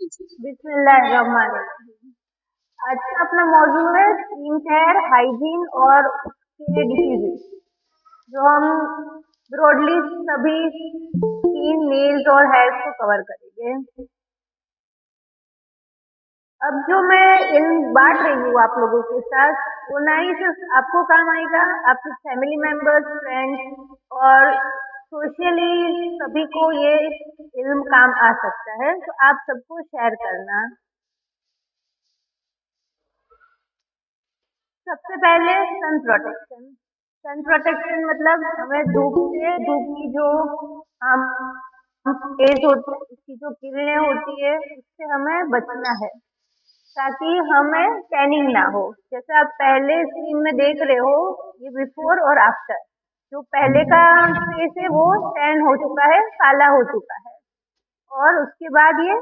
बिस्मिल्लाहिर्रहमानिर्रहीम। आज का अपना मौजू है स्किन केयर, हाइजीन और उसके डिसीजेज, जो हम ब्रॉडली सभी स्किन, नेल्स और हेयर्स को कवर करेंगे। अब जो मैं इल्म बांट रही हूँ आप लोगों के साथ, वो ना ही सिर्फ आपको काम आएगा, आपके फैमिली मेंबर्स, फ्रेंड्स और सोशली सभी को ये इल्म काम आ सकता है, तो आप सबको शेयर करना। सबसे पहले सन प्रोटेक्शन। सन प्रोटेक्शन मतलब हमें धूप की जो हम रेज होती है, उसकी जो किरणें होती है, उससे हमें बचना है ताकि हमें टैनिंग ना हो। जैसे आप पहले स्क्रीन में देख रहे हो, ये बिफोर और आफ्टर। जो पहले का फेस है वो टैन हो चुका है, काला हो चुका है, और उसके बाद ये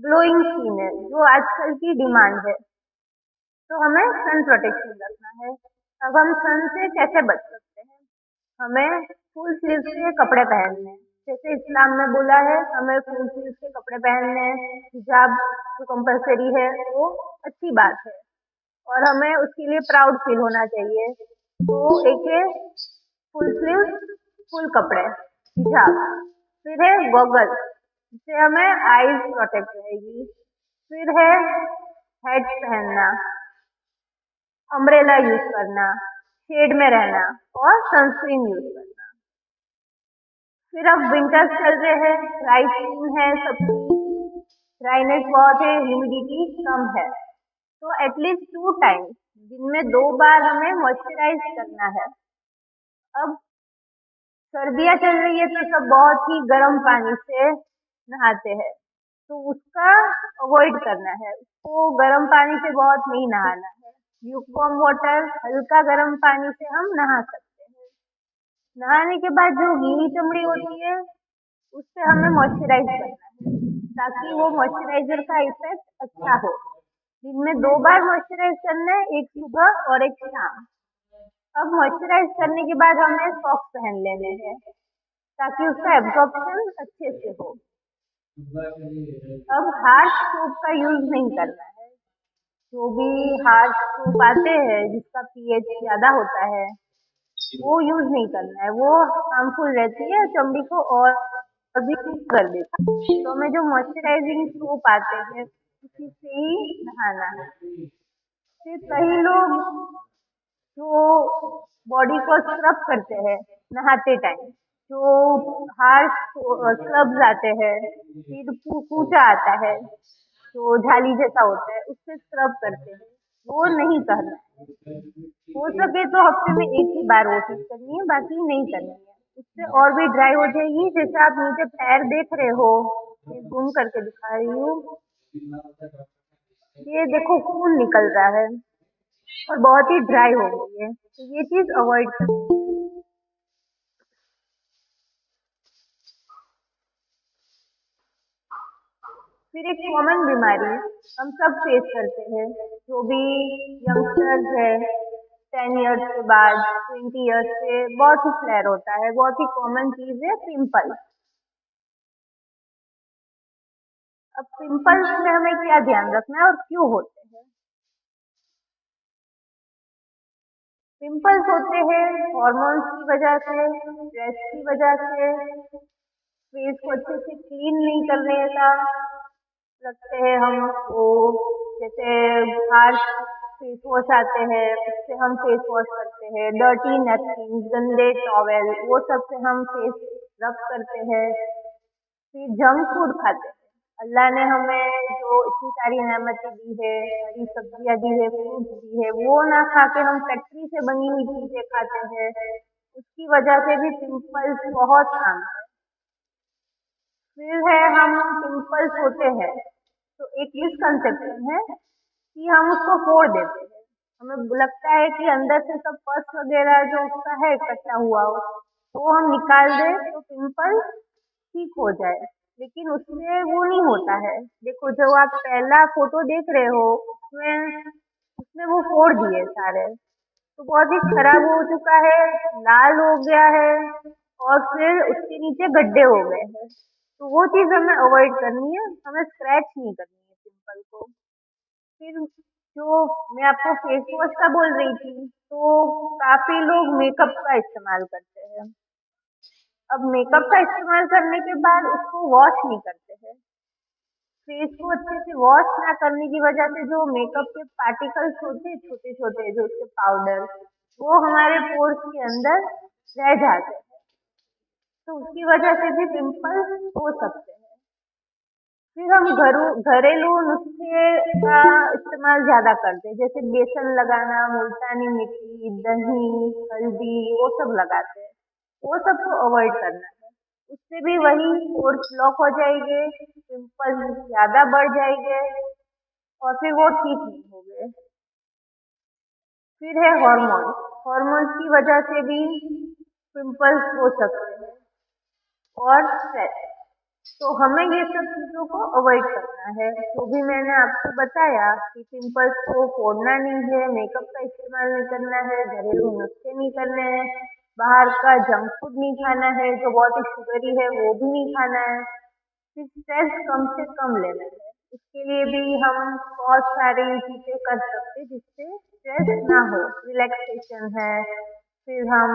ग्लोइंग स्किन है जो आजकल की डिमांड है। तो हमें सन प्रोटेक्शन रखना है। अब हम सन से कैसे बच सकते हैं? हमें फुल स्लीव के कपड़े पहनने हैं। जैसे इस्लाम में बोला है हमें फुल स्लीव के कपड़े पहनने हैं, हिजाब जो कंपलसरी है वो अच्छी बात है और हमें उसके लिए प्राउड फील होना चाहिए। तो एक है फुल स्लीव, फुल कपड़े, हिजाब। फिर है गॉगल, जिससे हमें आईज प्रोटेक्ट रहेगी। फिर है हेड पहनना, अम्ब्रेला यूज करना, शेड में रहना और सनस्क्रीन यूज करना। फिर अब विंटर्स चल रहे हैं, ड्राई स्किन है सबकी, ड्राइनेस बहुत है, ह्यूमिडिटी कम है, तो एटलीस्ट 2 टाइम्स दिन में 2 बार हमें मॉइस्चराइज करना है। अब सर्दियाँ चल रही है तो सब बहुत ही गर्म पानी से नहाते हैं, तो उसका अवॉइड करना है, उसको गर्म पानी से बहुत नहीं नहाना है। ल्यूकवार्म वाटर, हल्का गर्म पानी से हम नहा सकते हैं। नहाने के बाद जो गीली चमड़ी होती है उससे हमें मॉइस्चराइज करना है ताकि वो मॉइस्चराइजर का इफेक्ट अच्छा हो। दिन में 2 बार मॉइस्चराइज करना है, एक सुबह और एक शाम। अब मॉइस्चराइज करने के बाद हमें सॉक्स पहन लेने हैं ताकि उसका एब्जॉर्प्शन अच्छे से हो। अब हार्श सोप का यूज नहीं करना है। जो भी हार्श सोप आते हैं जिसका पीएच ज्यादा होता है वो यूज नहीं करना है, वो हार्मफुल रहती है, चमड़ी को और भी ठीक कर देती है। तो हमें जो मॉइस्चराइजिंग सोप आते हैं उसी से ही नहाना है। फिर कई लोग जो बॉडी को स्क्रब करते हैं नहाते टाइम, जो हार्श स्क्रब्स आते हैं, फिर कूचा आता है जो झाली जैसा होता है, उससे स्क्रब करते हैं, वो नहीं करना है। हो सके तो हफ्ते में एक ही बार वो चीज करनी है, बाकी नहीं करनी है। उससे और भी ड्राई हो जाएगी। जैसे आप नीचे पैर देख रहे हो, मैं घूम करके दिखा रही हूँ, ये देखो खून निकल रहा है और बहुत ही ड्राई हो गई है, तो ये चीज अवॉइड करनी है। फिर एक कॉमन बीमारी हम सब फेस करते हैं, जो भी यंगस्टर्स है, 10 इयर्स के बाद, 20 इयर्स से बहुत ही फ्लेयर होता है, बहुत ही कॉमन चीज है पिंपल। अब पिंपल्स में हमें क्या ध्यान रखना है और क्यों होते हैं? पिंपल्स होते हैं हॉर्मोन्स की वजह से, स्ट्रेस की वजह से, फेस को अच्छे से क्लीन नहीं करने का रखते हैं हम वो। जैसे हार्श फेस वॉश आते हैं, उससे हम फेस वॉश करते हैं, डर्टी नैपकिन, गंदे टॉवेल, वो सब से हम फेस रब करते हैं। फिर जंक फूड खाते हैं। अल्लाह ने हमें जो इतनी सारी नेमतें दी है, हरी सब्जियां दी है, फ्रूट्स दी है, वो ना खा के हम फैक्ट्री से बनी हुई चीजें खाते हैं, उसकी वजह से भी पिंपल्स बहुत आम है। फिर है हम पिंपल्स होते हैं तो एक मिसकंसेप्शन है कि हम उसको फोड़ देते हैं। हमें लगता है कि अंदर से सब पस वगैरह जो उसका है इकट्ठा हुआ हो, वो हम निकाल दें तो पिंपल ठीक हो जाए, लेकिन उससे वो नहीं होता है। देखो जो आप पहला फोटो देख रहे हो उसमें उसने वो फोड़ दिए सारे, तो बहुत ही खराब हो चुका है, लाल हो गया है और फिर उसके नीचे गड्ढे हो गए हैं। तो वो चीज़ हमें अवॉइड करनी है, हमें स्क्रैच नहीं करनी है पिंपल को। फिर जो मैं आपको फेस वॉश का बोल रही थी, तो काफ़ी लोग मेकअप का इस्तेमाल करते हैं। अब मेकअप का इस्तेमाल करने के बाद उसको वॉश नहीं करते हैं। फेस को अच्छे से वॉश ना करने की वजह से जो मेकअप के पार्टिकल्स होते हैं छोटे छोटे जो उसके पाउडर, वो हमारे पोर्स के अंदर रह जाते हैं, तो उसकी वजह से भी पिंपल्स हो सकते हैं। फिर हम घरेलू नुस्खे का इस्तेमाल ज्यादा करते हैं, जैसे बेसन लगाना, मुल्तानी मिट्टी, दही, हल्दी, वो सब लगाते हैं। वो सबको अवॉइड करना है, उससे भी वही पोर्स ब्लॉक हो जाएंगे, पिंपल्स ज्यादा बढ़ जाएंगे और फिर वो ठीक नहीं होंगे। फिर है हार्मोन, हार्मोन्स की वजह से भी पिंपल्स हो सकते हैं और स्ट्रेस। तो हमें ये सब चीज़ों को अवॉइड करना है। जो भी मैंने आपको बताया कि पिंपल्स को फोड़ना नहीं है, मेकअप का इस्तेमाल नहीं करना है, घरेलू नुस्खे नहीं करने हैं, बाहर का जंक फूड नहीं खाना है, जो बहुत ही शुगरी है वो भी नहीं खाना है, फिर स्ट्रेस कम से कम लेना है। इसके लिए भी हम बहुत सारी चीज़ें कर सकते हैं जिससे स्ट्रेस ना हो। रिलैक्सेशन है, फिर हम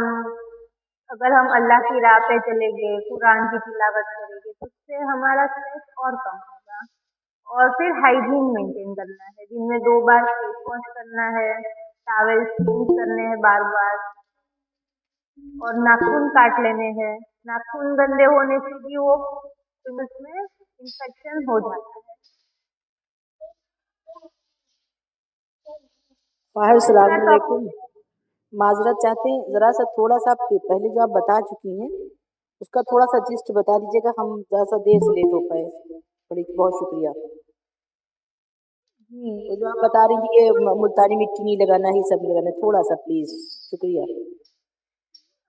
अगर हम अल्लाह की राह पे चले गए, कुरान की तिलावत करेंगे, तो उससे हमारा स्ट्रेस और कम होगा। और फिर हाइजीन मेंटेन करना है, दिन में 2 बार फेस वॉश करना है, टॉवल चेंज करने हैं बार बार, और नाखून काट लेने हैं। नाखून गंदे होने से भी वो पिंपल्स में इन्फेक्शन हो जाता है। फाहिर ऐसा सलामुकुम। टॉपिक। माजरत चाहते हैं, ज़रा सा थोड़ा सा आप पहले जो आप बता चुकी हैं उसका थोड़ा सा जिस्ट बता दीजिएगा, हम ज़रा सा देर से लेट हो पाए। बड़ी बहुत शुक्रिया। जी। वो जो आप बता रही थी कि मुल्तानी मिट्टी नहीं लगाना है, ये सब नहीं लगाना है, थोड़ा सा प्लीज़। शुक्रिया।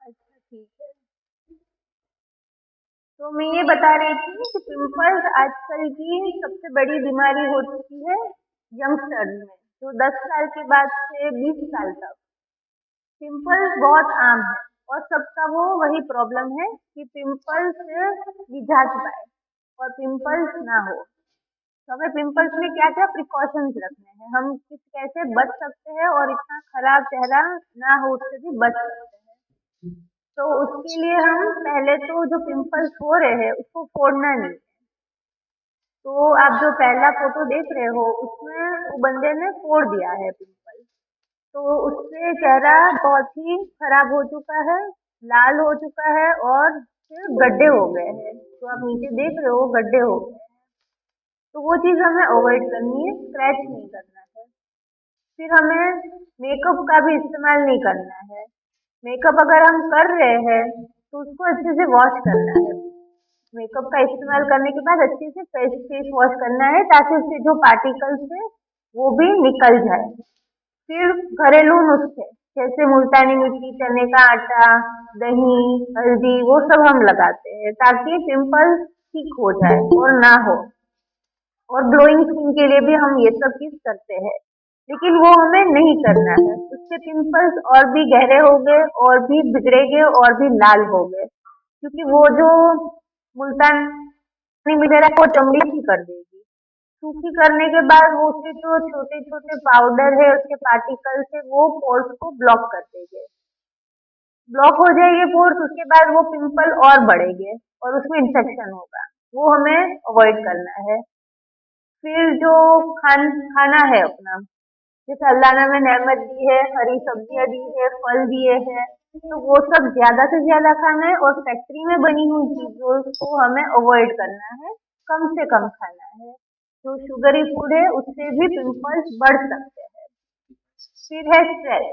अच्छा ठीक है। तो मैं ये बता रही थी कि पिंपल्स आजकल की सबसे बड़ी बीमारी हो चुकी है यंगस्टर्स में, जो 10 साल के बाद से 20 साल तक। पिंपल्स बहुत आम है और सबका वो वही प्रॉब्लम है कि पिंपल्स बुझा पाए और पिंपल्स ना हो। तो हमें पिंपल्स में क्या क्या प्रिकॉशंस रखने हैं, हम किस कैसे बच सकते हैं और इतना खराब चेहरा ना हो उससे भी बच सकते हैं। तो उसके लिए हम पहले तो जो पिंपल्स हो रहे हैं उसको फोड़ना नहीं। तो आप जो पहला फोटो देख रहे हो उसमें वो बंदे ने फोड़ दिया है पिंपल, तो उससे चेहरा बहुत ही खराब हो चुका है, लाल हो चुका है और फिर गड्ढे हो गए हैं, जो आप नीचे देख रहे हो गड्ढे हो गए हैं। तो वो चीज़ हमें अवॉइड करनी है, स्क्रैच नहीं करना है। फिर हमें मेकअप का भी इस्तेमाल नहीं करना है। मेकअप अगर हम कर रहे हैं तो उसको अच्छे से वॉश करना है। मेकअप का इस्तेमाल करने के बाद अच्छे से फेस वॉश करना है ताकि उससे जो पार्टिकल्स है वो भी निकल जाए। फिर घरेलू नुस्खे जैसे मुल्तानी मिट्टी, चने का आटा, दही, हल्दी, वो सब हम लगाते हैं ताकि पिंपल्स ठीक हो जाए और ना हो। और ग्लोइंग स्किन के लिए भी हम ये सब चीज करते हैं, लेकिन वो हमें नहीं करना है, उससे पिंपल्स और भी गहरे हो गए और भी बिगड़ेंगे और भी लाल हो गए, क्योंकि वो जो मुल्तानी मिलेरा को चमड़ी ही कर देगी। सूखी करने के बाद वो उसके जो छोटे छोटे पाउडर है उसके पार्टिकल्स है वो पोर्स को ब्लॉक कर देंगे। ब्लॉक हो जाएंगे पोर्स, उसके बाद वो पिंपल और बढ़ेंगे और उसमें इन्फेक्शन होगा। वो हमें अवॉइड करना है। फिर जो खाना है अपना, जैसे अल्लाह ने हमें नेमत दी है, हरी सब्जियां दी है, फल दिए हैं, तो वो सब ज्यादा से ज्यादा खाना है और फैक्ट्री में बनी हुई चीजों को हमें अवॉइड करना है, कम से कम खाना है। जो शुगरी फूड है उससे भी पिंपल्स बढ़ सकते हैं। फिर है स्ट्रेस,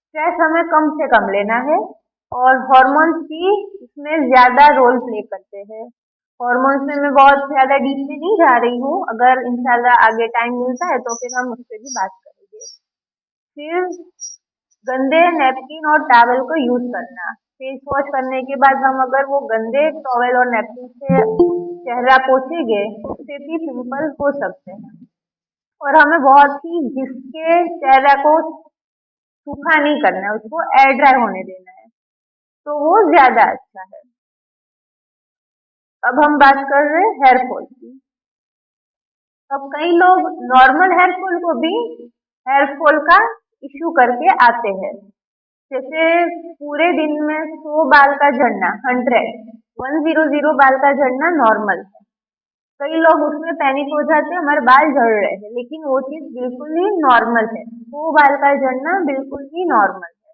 स्ट्रेस हमें कम से कम लेना है और हॉर्मोन्स भी इसमें ज्यादा रोल प्ले करते हैं। हॉर्मोन्स में मैं बहुत ज्यादा डीप में नहीं जा रही हूँ, अगर इंशाल्लाह आगे टाइम मिलता है तो फिर हम उस पर भी बात करेंगे। फिर गंदे नैपकिन और टॉवल को यूज करना, फेस वॉश करने के बाद हम अगर वो गंदे टॉवल और नैपकिन से चेहरा पोछेंगे तो उससे भी पिंपल हो सकते हैं। और हमें बहुत ही घिसके चेहरा को सूखा नहीं करना है, उसको एयर ड्राई होने देना है, तो वो ज्यादा अच्छा है। अब हम बात कर रहे हैं हेयर फॉल की। अब कई लोग नॉर्मल हेयर फॉल को भी हेयर फॉल का इश्यू करके आते हैं। जैसे पूरे दिन में 100 बाल का झड़ना, 100 बाल का झड़ना नॉर्मल है। कई लोग उसमें पैनिक हो जाते हैं, हमारे बाल झड़ रहे हैं, लेकिन वो चीज बिल्कुल ही नॉर्मल है। 100 बाल का झड़ना बिल्कुल ही नॉर्मल है।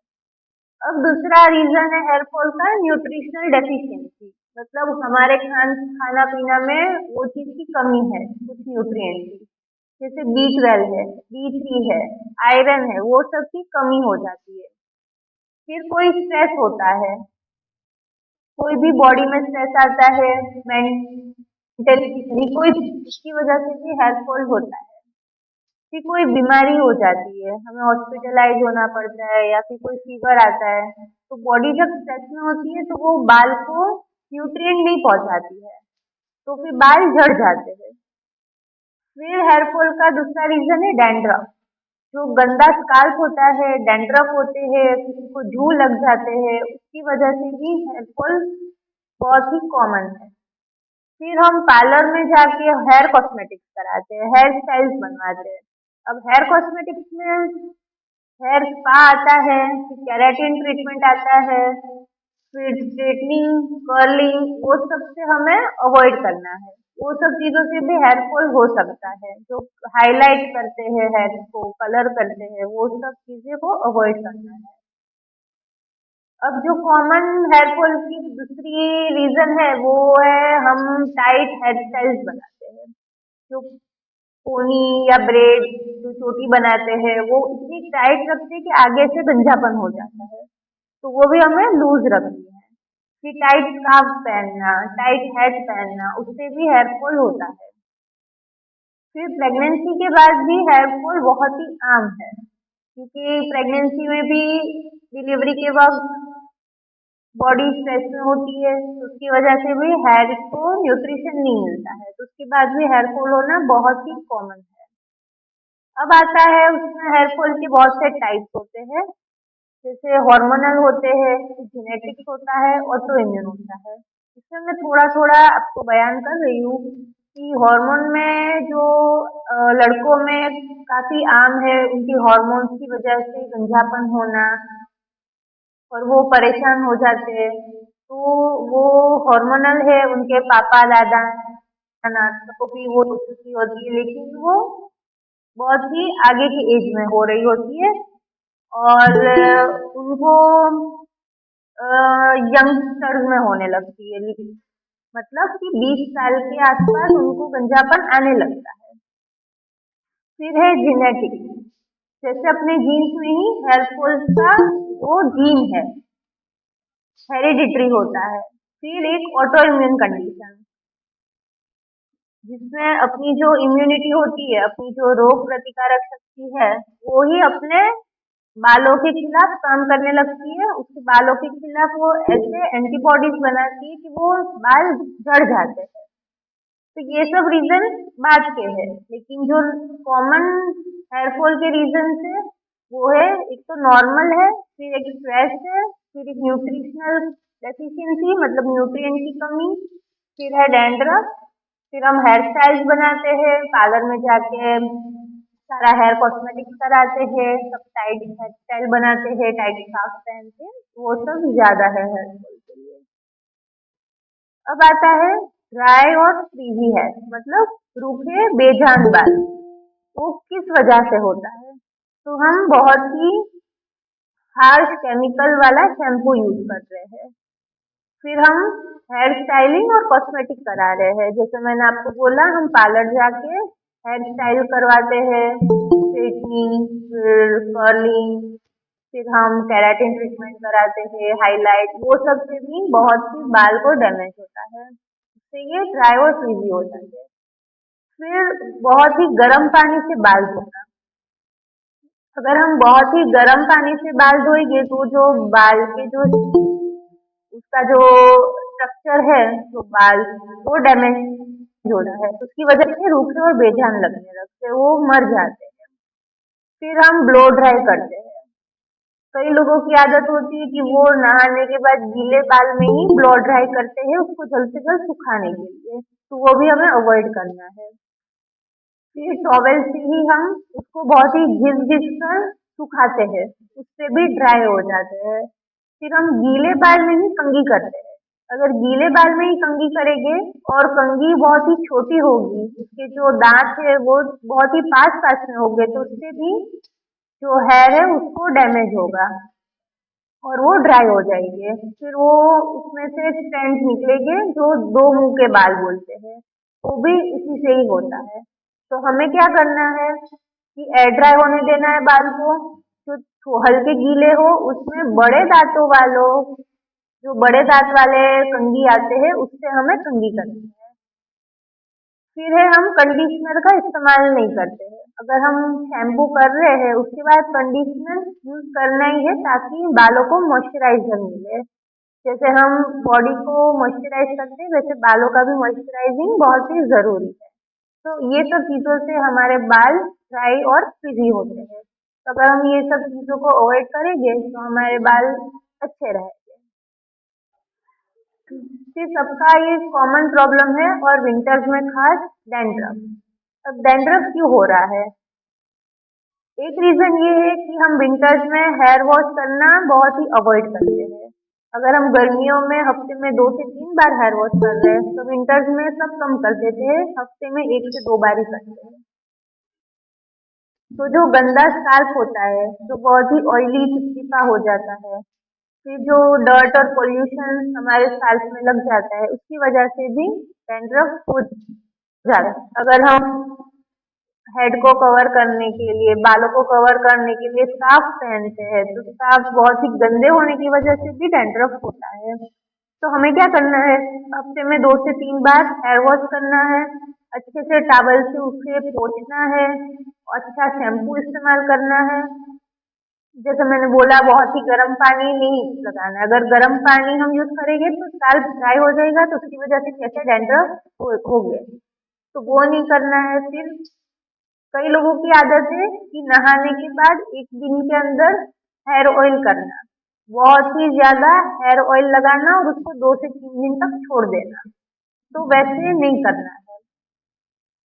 अब दूसरा रीजन है हेयर फॉल का, न्यूट्रिशनल डेफिशिएंसी। मतलब हमारे खाना पीना में वो चीज की कमी है, कुछ न्यूट्रिएंट की, जैसे B12 है, D3 है, आयरन है, वो सब की कमी हो जाती है। फिर कोई स्ट्रेस होता है, कोई भी बॉडी में स्ट्रेस आता है, मेंटली कोई की वजह से भी हेयर फॉल होता है। फिर कोई बीमारी हो जाती है, हमें हॉस्पिटलाइज होना पड़ता है, या फिर कोई फीवर आता है, तो बॉडी जब स्ट्रेस में होती है तो वो बाल को न्यूट्रिएंट नहीं पहुंचाती है, तो फिर बाल झड़ जाते हैं। फिर हेयर फॉल का दूसरा रीजन है डैंड्रफ। जो गंदा स्काल्प होता है, डैंड्रफ होते हैं, किसी को जू लग जाते हैं, उसकी वजह से भी हेयर फॉल बहुत ही कॉमन है। फिर हम पार्लर में जाके हेयर कॉस्मेटिक्स कराते हैं, हेयर स्टाइल्स बनवाते हैं। अब हेयर कॉस्मेटिक्स में हेयर स्पा आता है, फिर केराटिन ट्रीटमेंट आता है, फिर स्ट्रेटनिंग, कर्लिंग, वो सब से हमें अवॉइड करना है। वो सब चीजों से भी हेयर फॉल हो सकता है। जो हाईलाइट करते हैं हेयर को, कलर करते हैं, वो सब चीजें को अवॉइड करना है। अब जो कॉमन हेयर फॉल की दूसरी रीजन है वो है हम टाइट हेयर स्टाइल्स बनाते हैं। जो पोनी या ब्रेड जो चोटी बनाते हैं, वो इतनी टाइट रखते हैं कि आगे से गंजापन हो जाता है, तो वो भी हमें लूज रखनी है। फिर टाइट स्कार्फ पहनना, टाइट हैट पहनना, उससे भी हेयर फॉल होता है। फिर प्रेगनेंसी के बाद भी हेयर फॉल बहुत ही आम है, क्योंकि प्रेगनेंसी में भी डिलीवरी के वक्त बॉडी स्ट्रेस में होती है, तो उसकी वजह से भी हेयर को न्यूट्रिशन नहीं मिलता है, तो उसके बाद भी हेयर फॉल होना बहुत ही कॉमन है। अब आता है उसमें हेयर फॉल के बहुत से टाइप्स होते हैं, जैसे हार्मोनल होते हैं, जेनेटिक्स होता है, ऑटो इम्यून होता है। इसमें मैं थोड़ा थोड़ा आपको बयान कर रही हूँ कि हार्मोन में जो लड़कों में काफी आम है, उनकी हार्मोन्स की वजह से गंजापन होना और वो परेशान हो जाते हैं, तो वो हार्मोनल है, उनके पापा दादा नाना को भी वो चुकी होती है, लेकिन वो बहुत ही आगे की एज में हो रही होती है, और उनको यंगस्टर्स में होने लगती है। मतलब कि 20 साल के आसपास उनको गंजापन आने लगता है। फिर है जेनेटिक, जैसे अपने जीन्स में ही हेयर फॉल का वो जीन है, हेरिडिटरी होता है। फिर एक ऑटो इम्यून कंडीशन, जिसमें अपनी जो इम्यूनिटी होती है, अपनी जो रोग प्रतिकारक शक्ति है, वो ही अपने बालों के खिलाफ काम करने लगती है। उसके बालों के खिलाफ वो ऐसे एंटीबॉडीज बनाती है कि वो बाल झड़ जाते हैं। तो ये सब रीजन बात के हैं, लेकिन जो कॉमन हेयर फॉल के रीजन है वो है, एक तो नॉर्मल है, फिर एक स्ट्रेस है, फिर एक न्यूट्रिशनल डेफिशिएंसी मतलब न्यूट्रिएंट की कमी, फिर है डैंड्रफ, फिर हम हेयर स्टाइल्स बनाते हैं, पार्लर में जाके सारा हेयर कॉस्मेटिक्स कराते हैं, सब टाइट हेयर स्टाइल बनाते हैं, टाइट स्कार्फ पहनते हैं, वो सब ज्यादा है हेयर फॉल के लिए। अब आता है ड्राई और फ्रीजी हेयर, मतलब रूखे बेजान बाल। वो किस वजह से होता है? तो हम बहुत ही हार्श केमिकल वाला शैम्पू यूज कर रहे हैं, फिर हम हेयर स्टाइलिंग और कॉस्मेटिक करा रहे हैं। जैसे मैंने आपको बोला, हम पार्लर जाके हेयर स्टाइल करवाते हैं, स्ट्रेटनिंग, फिर कर्लिंग, फिर हम केराटिन ट्रीटमेंट कराते हैं, हाईलाइट, वो सब से भी बहुत ही बाल को डैमेज होता है, इससे ये ड्राई और फ्रीजी हो जाते हैं। फिर बहुत ही गर्म पानी से बाल धोना, अगर हम बहुत ही गर्म पानी से बाल धोएंगे तो जो बाल के जो उसका जो स्ट्रक्चर है, जो बाल, वो डैमेज हो रहा है, तो उसकी वजह से रूखे और बेजान लगने लगते हैं, वो मर जाते हैं। फिर हम ब्लो ड्राई करते हैं, कई लोगों की आदत होती है कि वो नहाने के बाद गीले बाल में ही ब्लो ड्राई करते हैं उसको जल्द से जल्द सुखाने के लिए, तो वो भी हमें अवॉइड करना है। फिर टॉवेल से ही हम उसको बहुत ही घिस घिस कर सुखाते हैं, उससे भी ड्राई हो जाते हैं। फिर हम गीले बाल में ही कंघी करते हैं। अगर गीले बाल में ही कंघी करेंगे और कंघी बहुत ही छोटी होगी, उसके जो दांत है वो बहुत ही पास पास में होंगे, तो उससे भी जो हेयर है उसको डैमेज होगा और वो ड्राई हो जाएंगे। फिर वो उसमें से स्ट्रैंड निकलेंगे जो दो मुंह के बाल बोलते हैं, वो भी इसी से ही होता है। तो हमें क्या करना है कि एयर ड्राई होने देना है बाल को, जो हल्के गीले हो उसमें बड़े दांतों वालों, जो बड़े दांत वाले कंघी आते हैं उससे हमें कंघी करनी है। फिर है हम कंडीशनर का इस्तेमाल नहीं करते हैं। अगर हम शैम्पू कर रहे हैं उसके बाद कंडीशनर यूज करना ही है ताकि बालों को मॉइस्चराइजर मिले। जैसे हम बॉडी को मॉइस्चराइज करते हैं वैसे बालों का भी मॉइस्चराइजिंग बहुत ही जरूरी है। तो ये सब चीजों से हमारे बाल ड्राई और फ्रिजी होते हैं। तो अगर हम ये सब चीजों को अवॉइड करेंगे तो हमारे बाल अच्छे रहेंगे। फिर सबका ये कॉमन प्रॉब्लम है और विंटर्स में खास डैंड्रफ। अब डैंड्रफ क्यों हो रहा है? एक रीजन ये है कि हम विंटर्स में हेयर वॉश करना बहुत ही अवॉइड करते हैं। अगर हम गर्मियों में हफ्ते में 2 से 3 बार हेयर वॉश कर रहे हैं तो विंटर्स में सब कम कर देते हैं, हफ्ते में 1 से 2 बार ही करते हैं। तो जो गंदा स्काल्प होता है तो बहुत ही ऑयली चिपचिपा हो जाता है। फिर जो डर्ट और पोल्यूशन हमारे स्काल्प में लग जाता है उसकी वजह से भी डैंड्रफ हो जाता है। अगर हम हेड को कवर करने के लिए, बालों को कवर करने के लिए स्कार्फ पहनते हैं तो स्कार्फ बहुत ही गंदे होने की वजह से भी डैंड्रफ होता है। तो हमें क्या करना है, हफ्ते में 2 से 3 बार हेयर वॉश करना है, अच्छे से टॉवल से उसे पोंछना है, अच्छा शैम्पू इस्तेमाल करना है। जैसे मैंने बोला बहुत ही गर्म पानी नहीं लगाना है। अगर गर्म पानी हम यूज करेंगे तो स्काल्प ड्राई हो जाएगा तो उसकी वजह से कैसे डैंड्रफ हो गए, तो वो नहीं करना है। फिर कई लोगों की आदत है कि नहाने के बाद 1 दिन के अंदर हेयर ऑयल करना, बहुत ही ज्यादा हेयर ऑयल लगाना और उसको 2 से 3 दिन तक छोड़ देना, तो वैसे नहीं करना है।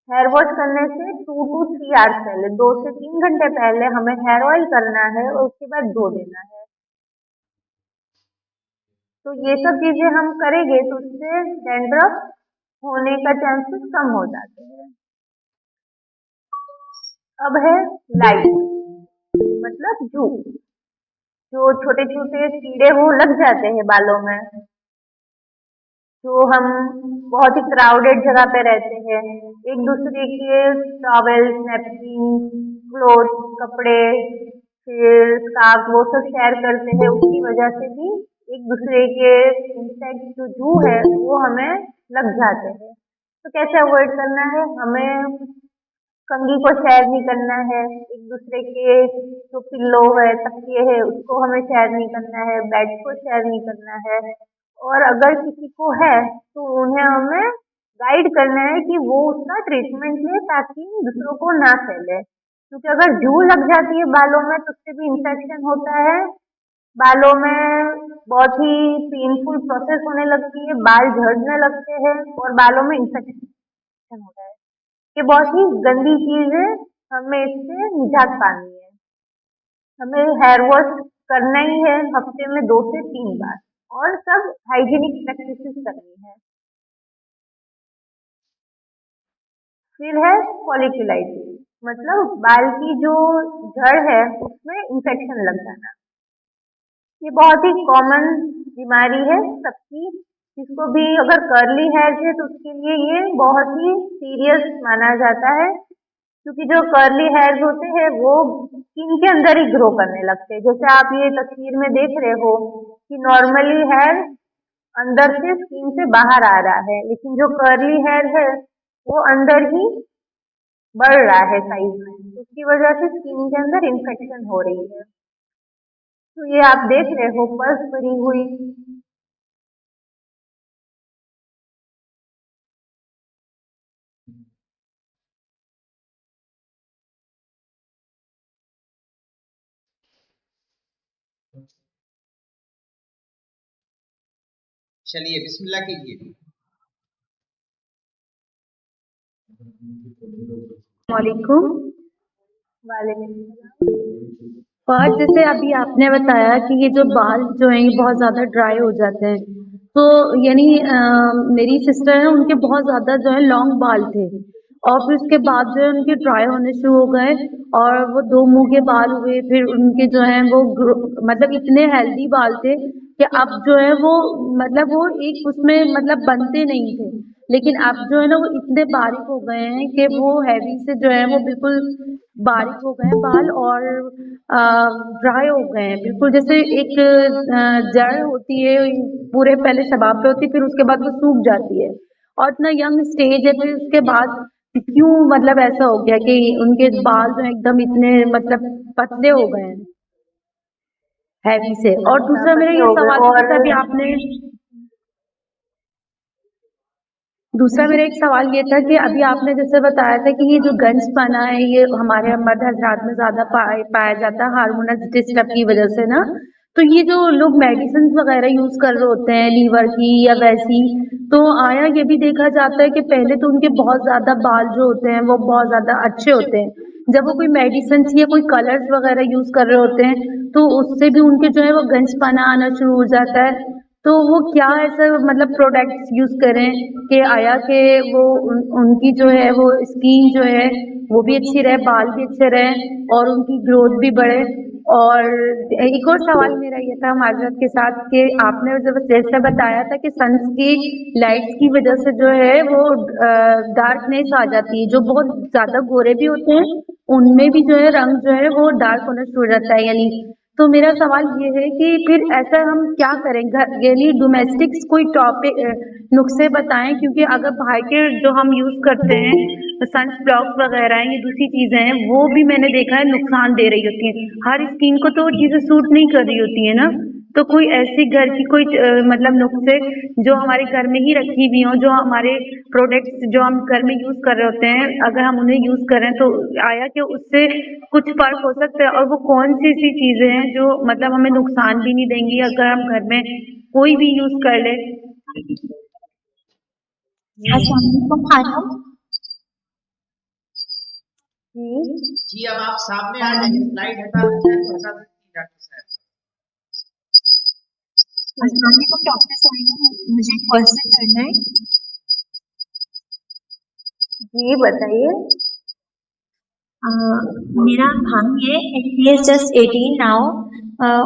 हेयर वॉश करने से 2 to 3 आवर्स पहले, 2 से 3 घंटे पहले हमें हेयर ऑयल करना है और उसके बाद धो देना है। तो ये सब चीजें हम करेंगे तो उससे डैंड्रफ होने का चांसेस कम हो जाते हैं। अब है लाइट, मतलब जू, जो छोटे छोटे कीड़े वो लग जाते हैं बालों में, जो हम बहुत ही क्राउडेड जगह पे रहते हैं, एक दूसरे के टॉवेल, नैपकिन, क्लोथ, कपड़े, फिर स्कार्फ वो सब शेयर करते हैं, उसकी वजह से भी एक दूसरे के इंसेक्ट जो जू है वो हमें लग जाते हैं। तो कैसे अवॉइड करना है, हमें कंघी को शेयर नहीं करना है, एक दूसरे के जो पिल्लो है, तकिए है उसको हमें शेयर नहीं करना है, बेड को शेयर नहीं करना है। और अगर किसी को है तो उन्हें हमें गाइड करना है कि वो उसका ट्रीटमेंट ले ताकि दूसरों को ना फैले, क्योंकि अगर जू लग जाती है बालों में तो उससे भी इंफेक्शन होता है। बालों में बहुत ही पेनफुल प्रोसेस होने लगती है, बाल झड़ने लगते हैं और बालों में इंफेक्शन होता है। ये बहुत ही गंदी चीज है, हमें इससे निजात पानी है। हमें हेयर वॉश करना ही है हफ्ते में 2 से 3 बार, और सब हाइजीनिक प्रैक्टिसेस करनी है। फिर है फॉलिकुलाइटिस, मतलब बाल की जो जड़ है उसमें इंफेक्शन लग जाना। ये बहुत ही कॉमन बीमारी है सबकी, जिसको भी अगर कर्ली हेयर है तो उसके लिए ये बहुत ही सीरियस माना जाता है, क्योंकि जो कर्ली हेयर्स होते हैं वो स्किन के अंदर ही ग्रो करने लगते हैं। जैसे आप ये तस्वीर में देख रहे हो कि नॉर्मली हेयर अंदर से स्किन से बाहर आ रहा है, लेकिन जो कर्ली हेयर है वो अंदर ही बढ़ रहा है साइज में, उसकी वजह से स्किन के अंदर इन्फेक्शन हो रही है। तो ये आप देख रहे हो पस भरी हुई चलिए बिस्मिल्लाह कीजिए। वालेकुम। वालेकुम सलाम। और जैसे अभी आपने बताया कि ये जो बाल जो हैं ये बहुत ज़्यादा ड्राई हो जाते हैं, तो यानी मेरी सिस्टर है उनके बहुत ज़्यादा जो है लॉन्ग बाल थे और फिर उसके बाद जो है उनके ड्राई होने शुरू हो गए और वो 2 मुँह के बाल हुए, फिर उनके जो हैं वो मतलब इतने हेल्दी बाल थे कि अब जो है वो मतलब वो एक उसमें मतलब बनते नहीं थे। लेकिन अब जो है ना वो इतने बारीक हो गए हैं कि वो हैवी से जो है वो बिल्कुल बारीक हो गए हैं बाल और ड्राई हो गए हैं बिल्कुल जैसे एक जड़ होती है पूरे पहले शबाब पे होती है फिर उसके बाद वो सूख जाती है और इतना यंग स्टेज है फिर उसके बाद क्यों मतलब ऐसा हो गया कि उनके बाल जो है एकदम इतने मतलब पतले हो गए हैं हैवी से। और अच्छा दूसरा मेरा पतले ये हो गए सवाल है और जैसे अभी आपने दूसरा मेरा एक सवाल ये था कि अभी आपने जैसे बताया था कि ये जो गंजपना है ये हमारे मर्द हजरात में ज़्यादा पाया जाता है हार्मोनल डिस्टर्ब की वजह से ना, तो ये जो लोग मेडिसिन वगैरह यूज़ कर रहे होते हैं लीवर की या वैसी, तो आया ये भी देखा जाता है कि पहले तो उनके बहुत ज़्यादा बाल जो होते हैं वो बहुत ज़्यादा अच्छे होते हैं, जब वो कोई मेडिसिन या कोई कलर्स वगैरह यूज़ कर रहे होते हैं तो उससे भी उनके जो है वो गंजपना आना शुरू हो जाता है। तो वो क्या ऐसा मतलब प्रोडक्ट्स यूज़ करें कि आया कि वो उनकी जो है वो स्किन जो है वो भी अच्छी रहे, बाल भी अच्छे रहें और उनकी ग्रोथ भी बढ़े। और एक और सवाल मेरा ये था माज़रत के साथ कि आपने जब जैसे बताया था कि सन्स की लाइट्स की वजह से जो है वो डार्कनेस आ जाती है, जो बहुत ज़्यादा गोरे भी होते हैं उनमें भी जो है रंग जो है वो डार्क होना शुरू हो जाता है यानी। तो मेरा सवाल ये है कि फिर ऐसा हम क्या करें घर यानी डोमेस्टिक्स कोई टॉपिक नुस्खे बताएं क्योंकि अगर बाहर के जो हम यूज़ करते हैं सन ब्लॉक्स वगैरह हैं ये दूसरी चीज़ें हैं वो भी मैंने देखा है नुकसान दे रही होती हैं, हर स्किन को तो वो चीज़ें सूट नहीं कर रही होती है ना। तो कोई ऐसी घर की कोई मतलब नुस्खे जो हमारे घर में ही रखी हुई हों जो हमारे प्रोडक्ट्स जो हम घर में यूज़ कर रहे होते हैं अगर हम उन्हें यूज़ करें तो आया कि उससे कुछ फ़र्क हो सकता है और वो कौन सी ऐसी चीज़ें हैं जो मतलब हमें नुकसान भी नहीं देंगी अगर हम घर में कोई भी यूज़ कर ले। जी अस्सलाम वालेकुम खानम। जी जी अब आप सामने आ जाइए, स्लाइड हटाना चाहें तो हटा सकती हैं डॉक्टर साहब। ठीक अस्सलाम है वालेकुम डॉक्टर साहिबा, मुझे एक क्वेश्चन करना है। जी बताइए। अ, मेरा भाई है, ही इज जस्ट 18 नाउ,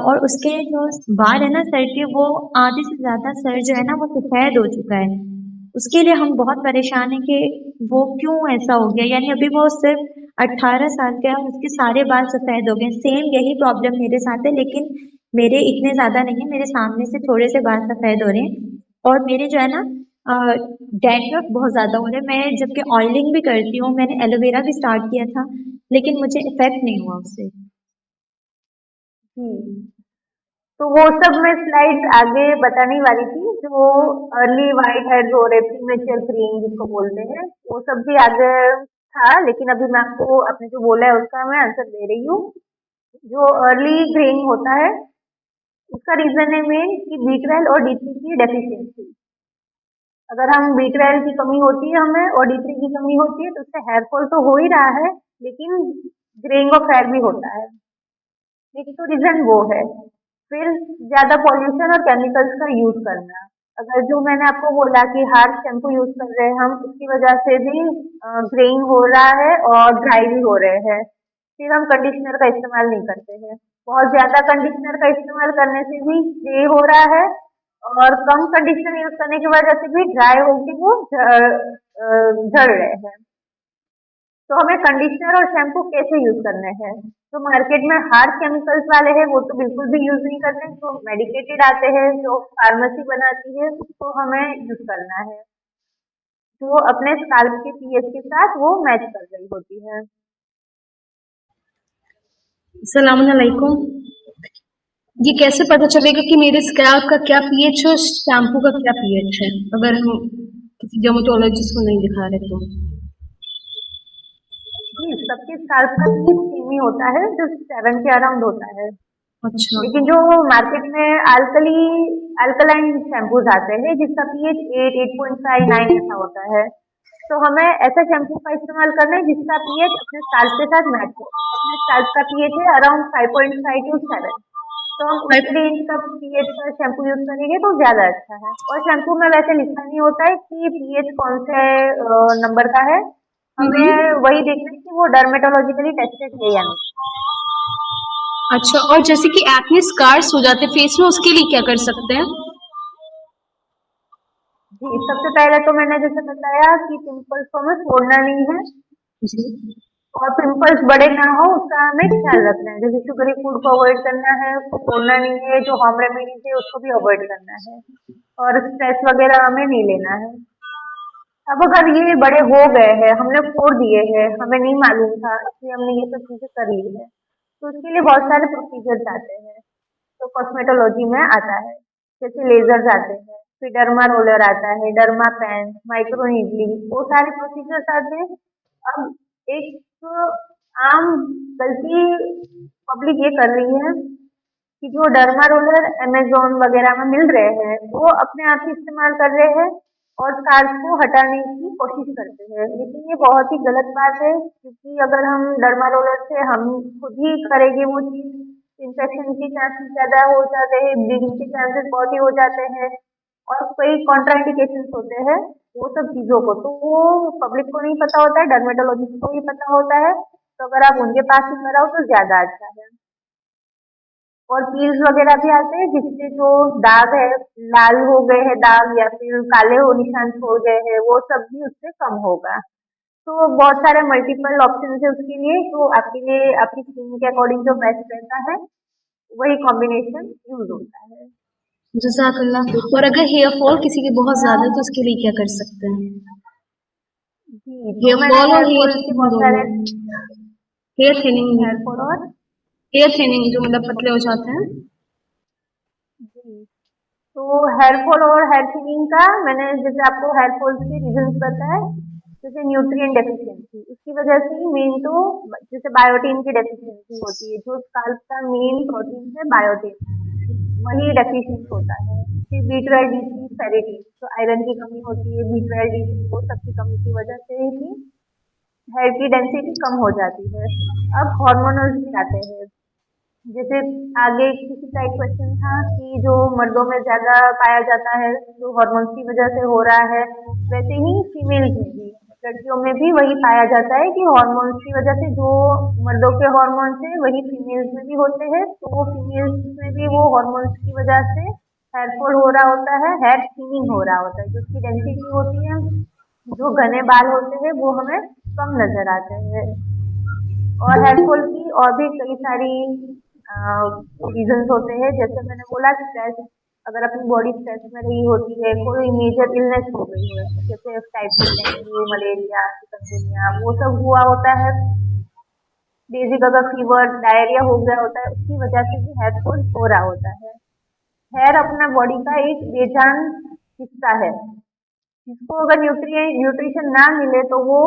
और उसके जो बाल है ना सर के वो आधे से ज्यादा सर जो है ना वो सफेद हो चुका है। उसके लिए हम बहुत परेशान हैं कि वो क्यों ऐसा हो गया, यानी अभी वो सिर्फ 18 साल का है, उसके सारे बाल सफेद हो गए। सेम यही प्रॉब्लम मेरे साथ है, लेकिन मेरे इतने ज्यादा नहीं है, मेरे सामने से थोड़े से बाल सफेद हो रहे हैं और मेरे जो है ना डैंड्रफ बहुत ज्यादा हो रहा है। मैं जबकि ऑयलिंग भी करती हूँ, मैंने एलोवेरा भी स्टार्ट किया था लेकिन मुझे इफेक्ट नहीं हुआ उससे। जी तो वो सब मैं स्लाइड्स आगे बताने वाली थी जो अर्ली वाइट हेड्स हो रहे प्रीमेच्योर ग्रेइंग जिसको बोलते हैं वो सब भी आगे था लेकिन अभी मैं आपको आपने जो बोला है उसका मैं आंसर दे रही हूँ। जो अर्ली ग्रेइंग होता है उसका रीजन है मेन कि B12 और D3 की डेफिशिएंसी। अगर हम B12 की कमी होती है हमें और D3 की कमी होती है तो उससे हेयर फॉल तो हो ही रहा है लेकिन ग्रेइंग ऑफ हेयर भी होता है। एक तो रीजन वो है। फिर ज्यादा पॉल्यूशन और केमिकल्स का यूज करना। अगर जो मैंने आपको बोला कि हार्ड शैम्पू यूज कर रहे हैं हम उसकी वजह से भी ग्रेइंग हो रहा है और ड्राई भी हो रहे हैं। फिर हम कंडीशनर का इस्तेमाल नहीं करते हैं। बहुत ज्यादा कंडीशनर का इस्तेमाल करने से भी ग्रे हो रहा है और कम कंडीशनर यूज करने की वजह से भी ड्राई होकर वो झड़ रहे हैं। तो हमें कंडीशनर और शैम्पू कैसे यूज करने हैं। जो मार्केट में हार्ड केमिकल्स वाले हैं वो तो बिल्कुल भी यूज नहीं करते, जो मेडिकेटेड आते हैं जो फार्मेसी बनाती है उसको हमें यूज करना है जो अपने स्काल्प के पीएच के साथ वो मैच कर रही होती है। अस्सलाम वालेकुम। ये कैसे पता चलेगा कि मेरे स्कैल्प का क्या पीएच है और शैम्पू का क्या पीएच है अगर हम किसी डर्मेटोलॉजिस्ट को नहीं दिखा रहे तो? जी सबके स्काल्प का पीएच सेम ही होता है जो 7 के अराउंड होता है। अच्छा लेकिन जो मार्केट में अल्कलाइन शैम्पूज आते हैं जिसका पीएच 8, 8.5, 9 ऐसा होता है, तो हमें ऐसा शैम्पू का इस्तेमाल करना है जिसका पीएच अपने स्काल्प के साथ मैच हो। अपने स्काल्प का पीएच है अराउंड 5.5 to 7, तो हम उस रेंज का पीएच का शैम्पू यूज करेंगे तो ज्यादा अच्छा है। और शैम्पू में वैसे लिखा नहीं होता है कि पीएच कौन से नंबर का है, हमें वही देखना है कि वो डर्मेटोलॉजिकली टेस्टेड है या नहीं। अच्छा, और जैसे कि एक्ने स्कार्स हो जाते फेस में, उसके लिए क्या कर सकते हैं? जी, सबसे पहले तो मैंने जैसे बताया कि पिंपल्स को हमें छोड़ना नहीं है, जी। और पिंपल्स बड़े ना हो उसका हमें ख्याल रखना है। जैसे शुगरी फूड को अवॉइड करना है, उसको छोड़ना नहीं है, जो होम रेमेडीज है उसको भी अवॉइड करना है, और स्ट्रेस वगैरह हमें नहीं लेना है। अब अगर ये बड़े हो गए हैं, हमने छोड़ दिए हैं, हमें नहीं मालूम था इसलिए हमने ये सब चीजें कर ली है, तो उसके लिए बहुत सारे प्रोसीजर्स आते हैं तो कॉस्मेटोलॉजी में आता है। जैसे लेजर्स आते हैं, फिर डर्मा रोलर आता है, डर्मा पेन, माइक्रो नीडलिंग, वो सारे प्रोसीजर्स आते हैं। अब एक आम गलती पब्लिक ये कर रही है कि जो डर्मा रोलर अमेज़न वगैरह में मिल रहे हैं, वो अपने आप ही इस्तेमाल कर रहे हैं और स्कार्स को हटाने की कोशिश करते हैं। लेकिन ये बहुत ही गलत बात है, क्योंकि अगर हम डर्मा रोलर से हम खुद ही करेंगे वो चीज़, इन्फेक्शन के चांसेस ज़्यादा हो जाते हैं, ब्लीडिंग के चांसेस बहुत ही हो जाते हैं, और कई कॉन्ट्राइंडिकेशंस होते हैं वो सब चीज़ों को, तो वो पब्लिक को नहीं पता होता है, डर्मेटोलॉजिस्ट को ही पता होता है। तो अगर आप उनके पास ही कराओ तो ज़्यादा अच्छा है। और पील्स वगैरह भी आते हैं जिससे जो दाग है, लाल हो गए हैं दाग या फिर काले हो निशान छोड़ गए हैं, वो सब भी उससे कम होगा। तो बहुत सारे मल्टीपल ऑप्शन है उसके लिए, तो आपके लिए आपकी स्किन के अकॉर्डिंग जो बेस्ट रहता है वही कॉम्बिनेशन यूज होता है। जज़ाकल्लाह। और अगर हेयर फॉल किसी के बहुत ज्यादा है तो उसके लिए क्या कर सकते हैं? जी, तो हेयर मैंने फॉल और हेयर हेयर फॉल के थिनिंग बहुत दोनों। सारे हेयर थिनिंग भी। हेयर फॉल और हेयर थिनिंग जो मतलब पतले हो जाते हैं। जी, तो हेयर फॉल और हेयर थिनिंग का मैंने जैसे आपको हेयर फॉल के रीजंस बताए, जैसे न्यूट्रिएंट डेफिशिएंसी, उसकी वजह से ही मेन तो जैसे बायोटीन की डेफिशिएंसी होती है, जो स्काल्प का मेन प्रोटीन है बायोटीन, वही डेफिशिएंट होता है। फिर B12, D3, फेरेटिन, तो आयरन की कमी होती है, B12, D3, वो सब की कमी की वजह से ही हेयर की डेंसिटी कम हो जाती है। अब हार्मोनल्स भी आते हैं, जैसे आगे किसी का एक क्वेश्चन था कि जो मर्दों में ज्यादा पाया जाता है जो हार्मोन्स की वजह से हो रहा है, वैसे ही फीमेल्स में भी, लड़कियों में भी वही पाया जाता है कि हार्मोन्स की वजह से जो मर्दों के हार्मोन्स है वही फीमेल्स में भी होते हैं, तो वो फीमेल्स में भी वो हार्मोन्स की वजह से हेयर फॉल हो रहा होता है, हेयर थिनिंग हो रहा होता है, जो उसकी डेंसिटी होती है, जो घने बाल होते हैं वो हमें कम नजर आते हैं। और हेयर फॉल की और भी कई सारी रीजंस होते हैं, जैसे मैंने बोला स्ट्रेस, अगर अपनी बॉडी स्ट्रेस में रही होती है, कोई मेजर इलनेस हो गई है जैसे टाइफाइड, डेंगू, मलेरिया, चिकनगुनिया, वो सब हुआ होता है, बेसिक अगर फीवर, डायरिया हो गया होता है, उसकी वजह से भी हेयर फॉल हो रहा होता है। हेयर अपना बॉडी का एक बेजान हिस्सा है, जिसको अगर न्यूट्रिशन ना मिले तो वो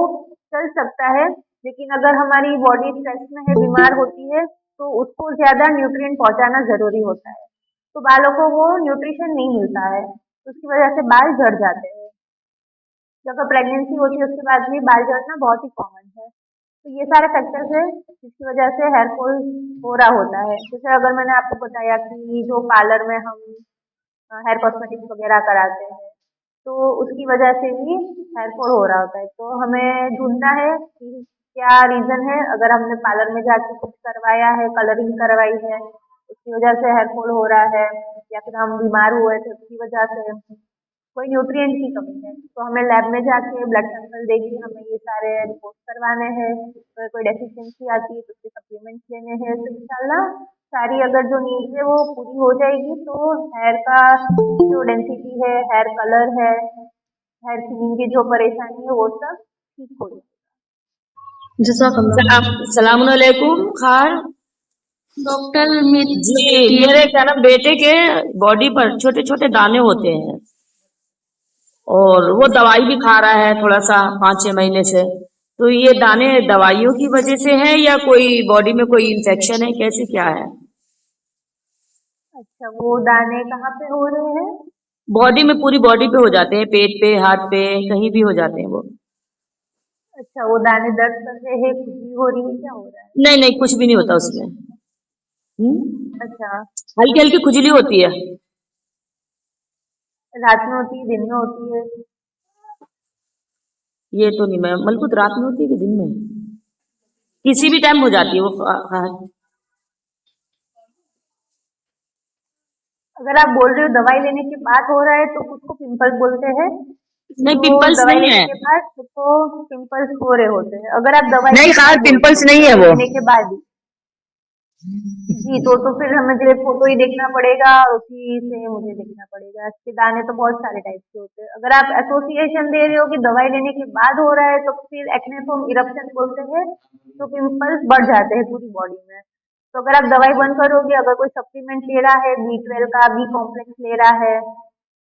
चल सकता है, लेकिन अगर हमारी बॉडी स्ट्रेस में है, बीमार होती है, तो उसको ज्यादा न्यूट्रिएंट पहुंचाना जरूरी होता है, तो बालों को वो न्यूट्रिशन नहीं मिलता है, तो उसकी वजह से बाल झड़ जाते हैं। जब प्रेगनेंसी होती है उसके बाद भी बाल झड़ना बहुत ही कॉमन है। तो ये सारे फैक्टर्स है जिसकी वजह से हेयर फॉल हो रहा होता है। जैसे अगर मैंने आपको बताया कि जो पार्लर में हम हेयर कॉस्मेटिक्स वगैरह कराते हैं, तो उसकी वजह से भी हेयर फॉल हो रहा होता है, तो हमें ढूंढना है कि क्या रीजन है। अगर हमने पार्लर में जाके कुछ करवाया है, कलरिंग करवाई है, उसकी वजह से हेयर फॉल हो रहा है, या फिर हम बीमार हुए थे उसकी वजह से, कोई न्यूट्रिएंट की कमी है, तो हमें लैब में जाके ब्लड सैंपल देके हमें ये सारे रिपोर्ट करवाने हैं। तो कोई डेफिशिएंसी आती है तो उसके सप्लीमेंट्स लेने हैं, तो इंशाल्लाह सारी अगर जो नीड्स है वो पूरी हो जाएगी, तो हेयर का जो डेंसिटी है, हेयर कलर है, हेयर थिनिंग की जो परेशानी है वो सब ठीक हो जाएगी। जज़ाकल्लाह। सलामुअलैकुम खान डॉक्टर मेरी जी। बेटी है। मेरे क्या नाम बेटे के बॉडी पर छोटे छोटे दाने होते हैं और वो दवाई भी खा रहा है थोड़ा सा 5-6 महीने से। तो ये दाने दवाइयों की वजह से है या कोई बॉडी में कोई इन्फेक्शन है, कैसे क्या है? अच्छा, वो दाने कहाँ पे हो रहे हैं? बॉडी में, पूरी बॉडी पे हो जाते हैं, पेट पे, हाथ पे, कहीं भी हो जाते हैं वो। अच्छा, वो दाने दर्द कर रहे हैं, खुजली हो रही है, क्या हो रहा है? नहीं नहीं, कुछ भी नहीं होता उसमें। अच्छा, हल्की हल्की खुजली होती है। रात में होती है, दिन में होती है? ये तो नहीं, मैं मलकुत रात में होती है कि दिन में, किसी भी टाइम हो जाती है वो। अगर आप बोल रहे हो दवाई लेने के बाद हो रहा है तो उसको पिंपल्स बोलते हैं। नहीं, जो पिंपल्स दवाई नहीं लेने है। के बाद उसको पिंपल्स हो रहे होते हैं। अगर आप दवाई नहीं के खार, बाद बोल रहे पिंपल्स हो, नहीं है दवाई वो। लेने के बाद ही, जी, तो फिर हमें जो फोटो ही देखना पड़ेगा और उसी से मुझे देखना पड़ेगा। इसके दाने तो बहुत सारे टाइप के होते हैं। अगर आप एसोसिएशन दे रहे हो कि दवाई लेने के बाद हो रहा है तो फिर एक्नेफोम इरप्शन बोलते हैं, तो पिंपल्स बढ़ जाते हैं पूरी बॉडी में। तो अगर आप दवाई बंद करोगे, अगर कोई सप्लीमेंट ले रहा है, B12 का, बी कॉम्प्लेक्स ले रहा है,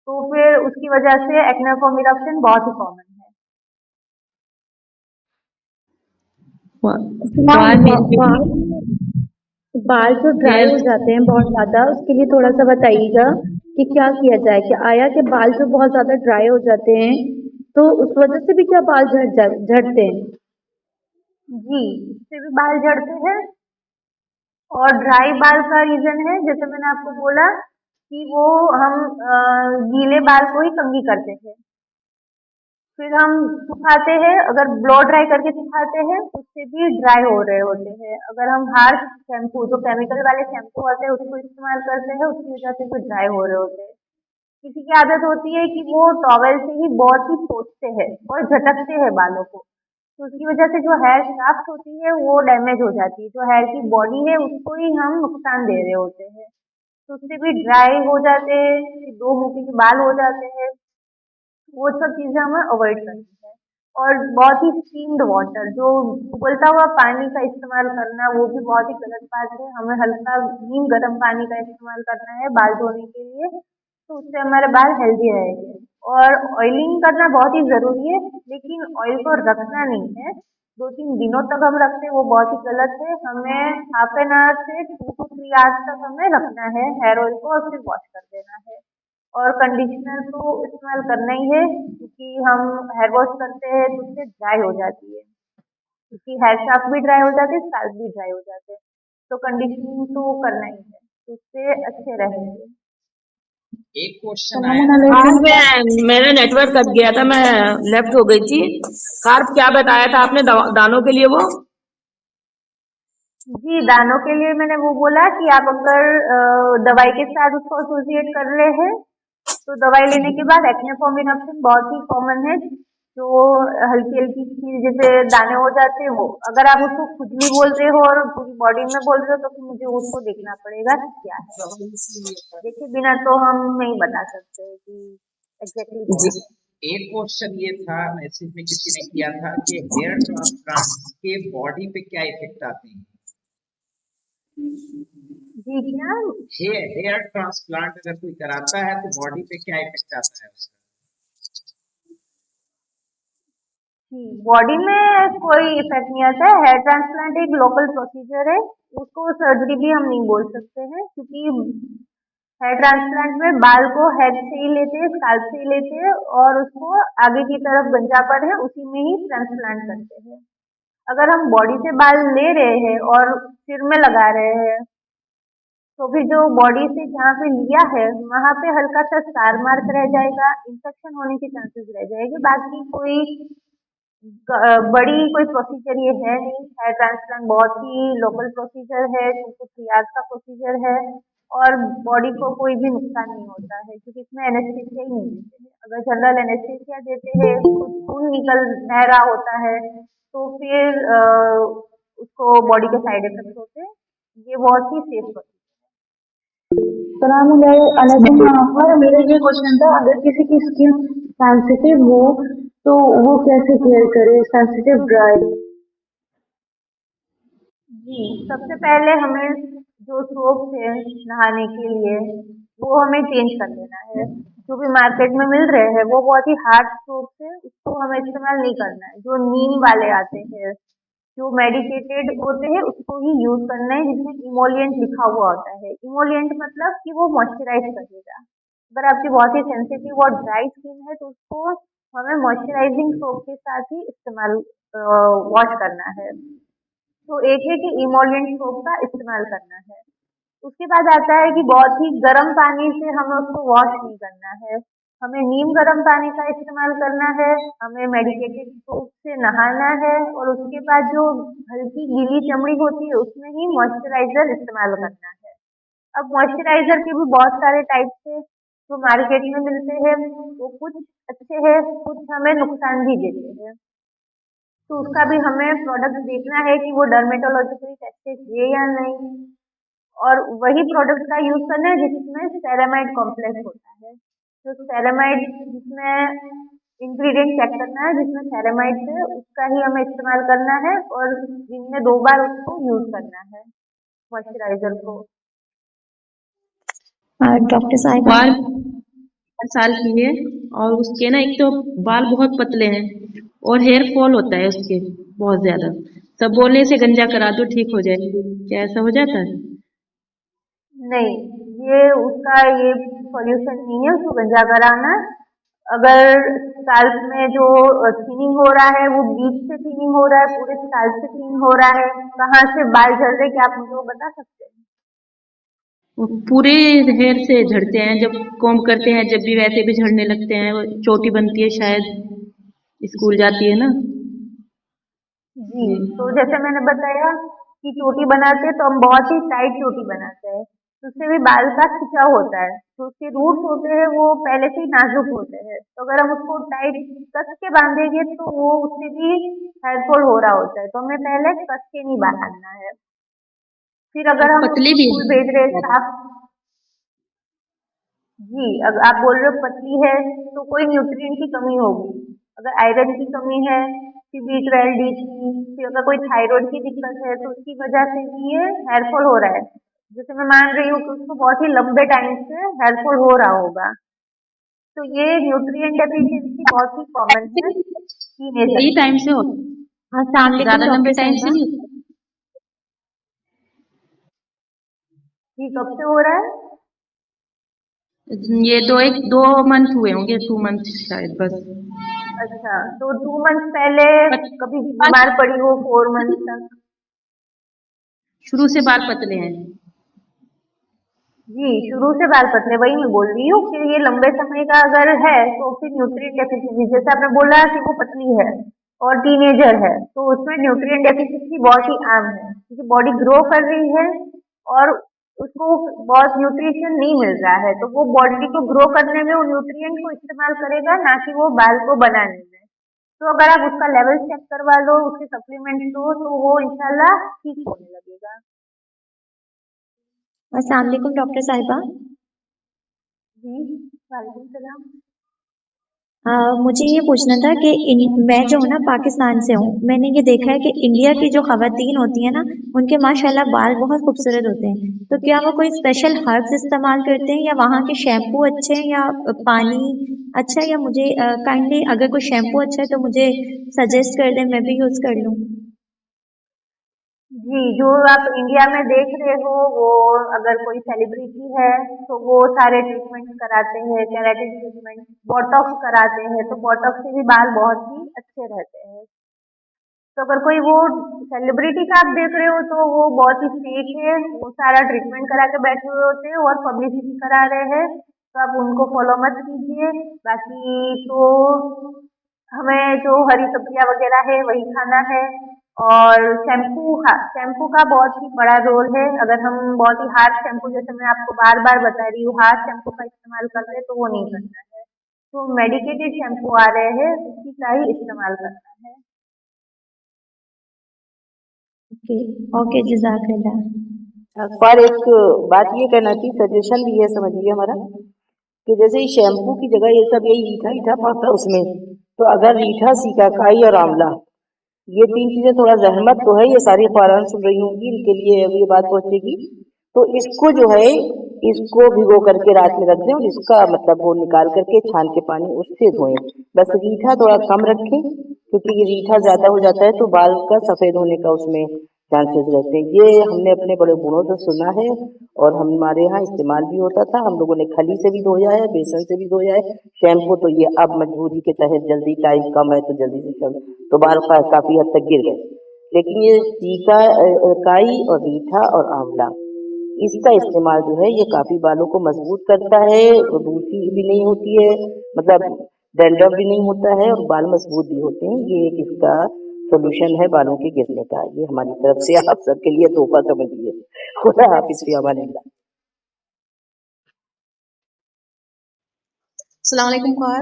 तो फिर उसकी वजह से एक्नेफोम इरप्शन बहुत ही कॉमन है। बाल जो ड्राई हो जाते हैं बहुत ज्यादा, उसके लिए थोड़ा सा बताइएगा कि क्या किया जाए। कि आया कि बाल जो बहुत ज्यादा ड्राई हो जाते हैं तो उस वजह से भी क्या बाल झड़ते हैं? जी, इससे भी बाल झड़ते हैं। और ड्राई बाल का रीजन है, जैसे मैंने आपको बोला कि वो हम गीले बाल को ही कंघी करते थे, फिर हम सुखाते हैं, अगर ब्लो ड्राई करके सुखाते हैं उससे भी ड्राई हो रहे होते हैं। अगर हम हार्श शैम्पू, जो केमिकल वाले शैम्पू आते हैं, उसको इस्तेमाल करते हैं, उसकी वजह से भी ड्राई हो रहे होते हैं। किसी की आदत होती है कि वो टॉवेल से ही बहुत ही पोंछते हैं और झटकते हैं बालों को, तो उसकी वजह से जो हेयर शाफ्ट होती है वो डैमेज हो जाती है। जो हेयर की बॉडी है उसको ही हम नुकसान दे रहे होते हैं, तो उससे भी ड्राई हो जाते हैं, फिर दो मुट्ठी के बाल हो जाते हैं। वो सब चीजें हमें अवॉइड करनी है। और बहुत ही स्टीम्ड वाटर, जो उबलता हुआ पानी का इस्तेमाल करना, वो भी बहुत ही गलत बात है। हमें हल्का नीम गर्म पानी का इस्तेमाल करना है बाल धोने के लिए, तो उससे हमारे बाल हेल्दी रहेंगे। और ऑयलिंग करना बहुत ही जरूरी है, लेकिन ऑयल को रखना नहीं है। 2-3 दिनों तक हम रखते हैं वो बहुत ही गलत है। हमें हाफ एन आवर से 2 to 3 आवर्स तक हमें रखना है हेयर ऑयल को, और फिर वॉश कर देना है। और कंडीशनर तो इस्तेमाल करना ही है, क्योंकि हम हेयर वॉश करते हैं तो उससे ड्राई हो जाती है, क्योंकि हेयर शाफ्ट भी ड्राई हो जाते हैं, स्कैल्प भी ड्राई हो जाते हैं। तो कंडीशनिंग तो करना ही है, तो उससे अच्छे रहेंगे। एक क्वेश्चन आया था। हाँ, मेरा नेटवर्क कट गया था, मैं लेफ्ट हो गई थी। खार, क्या बताया था आपने दानों के लिए वो? जी, दानों के लिए मैंने वो बोला कि आप अगर दवाई के साथ उसको एसोसिएट कर रहे हैं, तो दवाई लेने के बाद एक्ने फॉर्म इरप्शन बहुत ही कॉमन है। जो हल्की हल्की चीज जैसे दाने हो जाते हैं, वो अगर आप उसको खुजली बोल रहे हो और पूरी बॉडी में बोल रहे हो, तो फिर मुझे उसको देखना पड़ेगा कि क्या है। देखे बिना तो हम नहीं बता सकते कि एग्जैक्टली क्या जी, है। एक क्वेश्चन ये था, मैसेज में किसी ने किया था कि हेयर ट्रांसप्लांट के बॉडी पे क्या इफेक्ट आते हैं। जी, क्या? हेयर ट्रांसप्लांट अगर कोई कराता है तो बॉडी पे क्या इफेक्ट आता है उसका। बॉडी में कोई इफेक्ट नहीं आता है। हेयर ट्रांसप्लांट एक लोकल प्रोसीजर है, उसको सर्जरी भी हम नहीं बोल सकते हैं, क्योंकि हेयर ट्रांसप्लांट में बाल को हेड से ही लेते हैं, स्कैल्प से ही लेते हैं, और उसको आगे की तरफ गंजा पर है उसी में ही ट्रांसप्लांट करते हैं। अगर हम बॉडी से बाल ले रहे हैं और सिर में लगा रहे हैं, तो फिर जो बॉडी से जहाँ पे लिया है वहां पे हल्का सा स्कार मार्क रह जाएगा, इन्फेक्शन होने के चांसेस रह जाएंगे। बाकी कोई बड़ी कोई प्रोसीजर ये है नहीं। हेयर ट्रांसप्लांट बहुत ही लोकल प्रोसीजर है, 2 to 3 आवर्स का प्रोसीजर है, और बॉडी को कोई भी नुकसान नहीं होता है, क्योंकि इसमें एनेस्थीसिया ही नहीं देते हैं। अगर जनरल एनेस्थीसिया देते हैं, कुछ खून निकल बह रहा होता है, तो फिर उसको बॉडी के साइड इफेक्ट होते हैं। ये बहुत ही सेफ प्रोसीजर मेरा ये क्वेश्चन था, अगर किसी की स्किन सेंसिटिव हो तो वो कैसे केयर करे, सेंसिटिव ड्राई? जी, सबसे पहले हमें जो सोप है नहाने के लिए, वो हमें चेंज कर लेना है। जो भी मार्केट में मिल रहे हैं वो बहुत ही हार्ड सोप है, उसको हमें इस्तेमाल नहीं करना है। जो नीम वाले आते हैं, जो मेडिकेटेड होते हैं उसको ही यूज करना है, जिसमें इमोलिएंट लिखा हुआ होता है। इमोलिएंट मतलब कि वो मॉइस्चराइज करेगा। अगर आपकी बहुत ही सेंसिटिव और ड्राई स्किन है तो उसको हमें मॉइस्चराइजिंग सोप के साथ ही इस्तेमाल वॉश करना है। तो एक है कि इमोलिएंट सोप का इस्तेमाल करना है। उसके बाद आता है कि बहुत ही गर्म पानी से हमें उसको वॉश नहीं करना है, हमें नीम गर्म पानी का इस्तेमाल करना है, हमें मेडिकेटेड सोप से नहाना है और उसके बाद जो हल्की गीली चमड़ी होती है उसमें ही मॉइस्चराइजर इस्तेमाल करना है। अब मॉइस्चराइजर के भी बहुत सारे टाइप्स है जो मार्केट में मिलते हैं, वो कुछ अच्छे हैं, कुछ हमें नुकसान भी देते हैं। तो उसका भी हमें प्रोडक्ट देखना है कि वो डर्मेटोलॉजिकली टेस्टेड है या नहीं, और वही प्रोडक्ट का यूज करना है जिसमें सेरामाइड कॉम्प्लेक्स होता है। तो सेरामाइड जिसमें इंग्रेडिएंट चेक करना है जिसमें सेरामाइड है उसका ही हमें इस्तेमाल करना है और दिन में 2 बार उसको यूज करना है मॉइस्चराइजर को। डॉक्टर साहिबा, बाल 4 साल की है और उसके ना एक तो बाल बहुत पतले हैं और हेयर फॉल होता है उसके बहुत ज्यादा। सब बोलने से गंजा करा दो ठीक हो जाएगी, क्या ऐसा हो जाता है? नहीं, ये उसका ये सॉल्यूशन नहीं है उसको गंजा कराना। अगर स्काल्प में जो थिनिंग हो रहा है वो बीच से थिनिंग हो रहा है, पूरे स्काल्प से थिनिंग हो रहा है, कहाँ से बाल झड़ रहे, क्या आप मुझे वो बता सकते हैं? वो पूरे हेयर से झड़ते हैं, जब कॉम्ब करते हैं जब भी वैसे भी झड़ने लगते हैं। वो चोटी बनती है शायद, स्कूल जाती है ना। जी, तो जैसे मैंने बताया कि चोटी बनाते हैं तो हम बहुत ही टाइट चोटी बनाते हैं, तो उससे भी बाल का खिंचाव होता है, तो उसके रूट्स होते हैं वो पहले से ही नाजुक होते हैं, तो अगर हम उसको टाइट कस के बांधेंगे तो वो उससे भी हेयर फॉल हो रहा होता है, तो हमें पहले कस के नहीं बांधना है। फिर अगर हम पतली उसको भी स्कूल भेज रहे हैं साफ, जी, अगर आप बोल रहे हो पतली है तो कोई न्यूट्रिएंट की कमी होगी। अगर आयरन की कमी है, फिर B12 डी की, फिर अगर कोई थायराइड की दिक्कत है तो उसकी वजह से भी ये हेयर फॉल हो रहा है। जैसे मैं मान रही हूँ कि उसको बहुत ही लंबे टाइम से हेयर फॉल हो रहा होगा, तो ये न्यूट्रिएंट डेफिशिएंसी बहुत ही कॉमन है टीनेजर यही में। टाइम से हो, अस्सलाम वालेकुम ज्यादा लंबे डॉक्टर टाइम से साहिबा। नहीं। जी, कब से हो रहा है? ये 2 मंथ हुए होंगे, 2 मंथ शायद बस। अच्छा, तो 2 मंथ पहले कभी बस बीमार पड़ी हो 4 मंथ तक? शुरू से बाल पतले हैं। जी, शुरू से बाल पतले, वही मैं बोल रही हूँ कि ये लंबे समय का अगर है तो फिर न्यूट्रिएंट डेफिशिएंसी, जैसे आपने बोला कि वो पतली है और टीनेजर है तो उसमें न्यूट्रिएंट डेफिशिएंसी बहुत ही आम है, क्योंकि बॉडी ग्रो कर रही है और उसको बहुत न्यूट्रिशन नहीं मिल रहा है, तो वो बॉडी को ग्रो करने में वो न्यूट्रिएंट को इस्तेमाल करेगा, ना कि वो बाल को बनाने में। तो अगर आप उसका लेवल चेक करवा लो, उसके सप्लीमेंट्स लो, तो वो इंशाल्लाह ठीक होने लगेगा। अस्सलाम वालेकुम डॉक्टर साहिबा। जी, वालेकुम सलाम। मुझे ये पूछना था कि मैं जो हूँ ना पाकिस्तान से हूँ, मैंने ये देखा है कि इंडिया की जो खवातीन होती है ना उनके माशाल्लाह बाल बहुत खूबसूरत होते हैं, तो क्या वो कोई स्पेशल हर्ब्स इस्तेमाल करते हैं या वहाँ के शैम्पू अच्छे हैं या पानी अच्छा है, या मुझे काइंडली अगर कोई शैम्पू अच्छा है तो मुझे सजेस्ट कर दें, मैं भी यूज़ कर लूँ। जी, जो आप इंडिया में देख रहे हो वो अगर कोई सेलिब्रिटी है तो वो सारे ट्रीटमेंट कराते हैं, केराटिन ट्रीटमेंट, बोटॉक्स कराते हैं, तो बोटॉक्स से भी बाल बहुत ही अच्छे रहते हैं। तो अगर कोई वो सेलिब्रिटी का आप देख रहे हो तो वो बहुत ही फेक है, वो सारा ट्रीटमेंट करा के बैठे हुए होते हैं और पब्लिसिटी करा रहे हैं, तो आप उनको फॉलो मत कीजिए। बाकी तो हमें जो हरी सब्जियां वगैरह है वही खाना है, और शैम्पू का बहुत ही बड़ा रोल है। अगर हम बहुत ही हार्ड शैम्पू, जैसे मैं आपको बार बार बता रही हूँ, हार्ड शैम्पू का इस्तेमाल कर रहे हैं तो वो नहीं करना है, तो मेडिकेटेड शैम्पू आ रहे हैं उसी का ही इस्तेमाल करना है। ओके, ओके, जज़ाकल्लाह। पर एक बात ये कहना थी, सजेशन भी है समझिए हमारा, कि जैसे ये शैम्पू की जगह ये सब यही रीठा रीठा पड़ता है उसमें, तो अगर रीठा, सीकाकाई और आंवला ये 3 चीजें, थोड़ा जहमत तो है, ये सारी ख्वारान सुन रही होंगी, इनके लिए अब ये बात पहुंचेगी, तो इसको जो है इसको भिगो करके रात में रख दें और इसका मतलब वो निकाल करके छान के पानी उससे धोएं। बस रीठा थोड़ा कम रखें, क्योंकि ये रीठा ज्यादा हो जाता है तो बाल का सफेद होने का उसमें चांसेस रहते हैं। ये हमने अपने बड़े बूढ़ों से सुना है और हमारे यहाँ इस्तेमाल भी होता था। हम लोगों ने खली से भी धोया है, बेसन से भी धोया है। शैम्पू तो ये अब मजबूरी के तहत जल्दी टाइम कम है तो जल्दी से कम, तो बाल काफी हद तक गिर गए। लेकिन ये सीका काई और रीठा और आंवला, इसका इस्तेमाल जो है ये काफी बालों को मजबूत करता है, रूसी भी नहीं होती है, मतलब डैंड्रफ भी नहीं होता है और बाल मजबूत भी होते हैं। ये एक इसका सोल्यूशन है बालों के गिरने का। ये हमारी तरफ से आप सबके लिए तोहफा समझिए। खुदा हाफिज फी अमानिल्लाह। अस्सलाम वालेकुम ख्वार।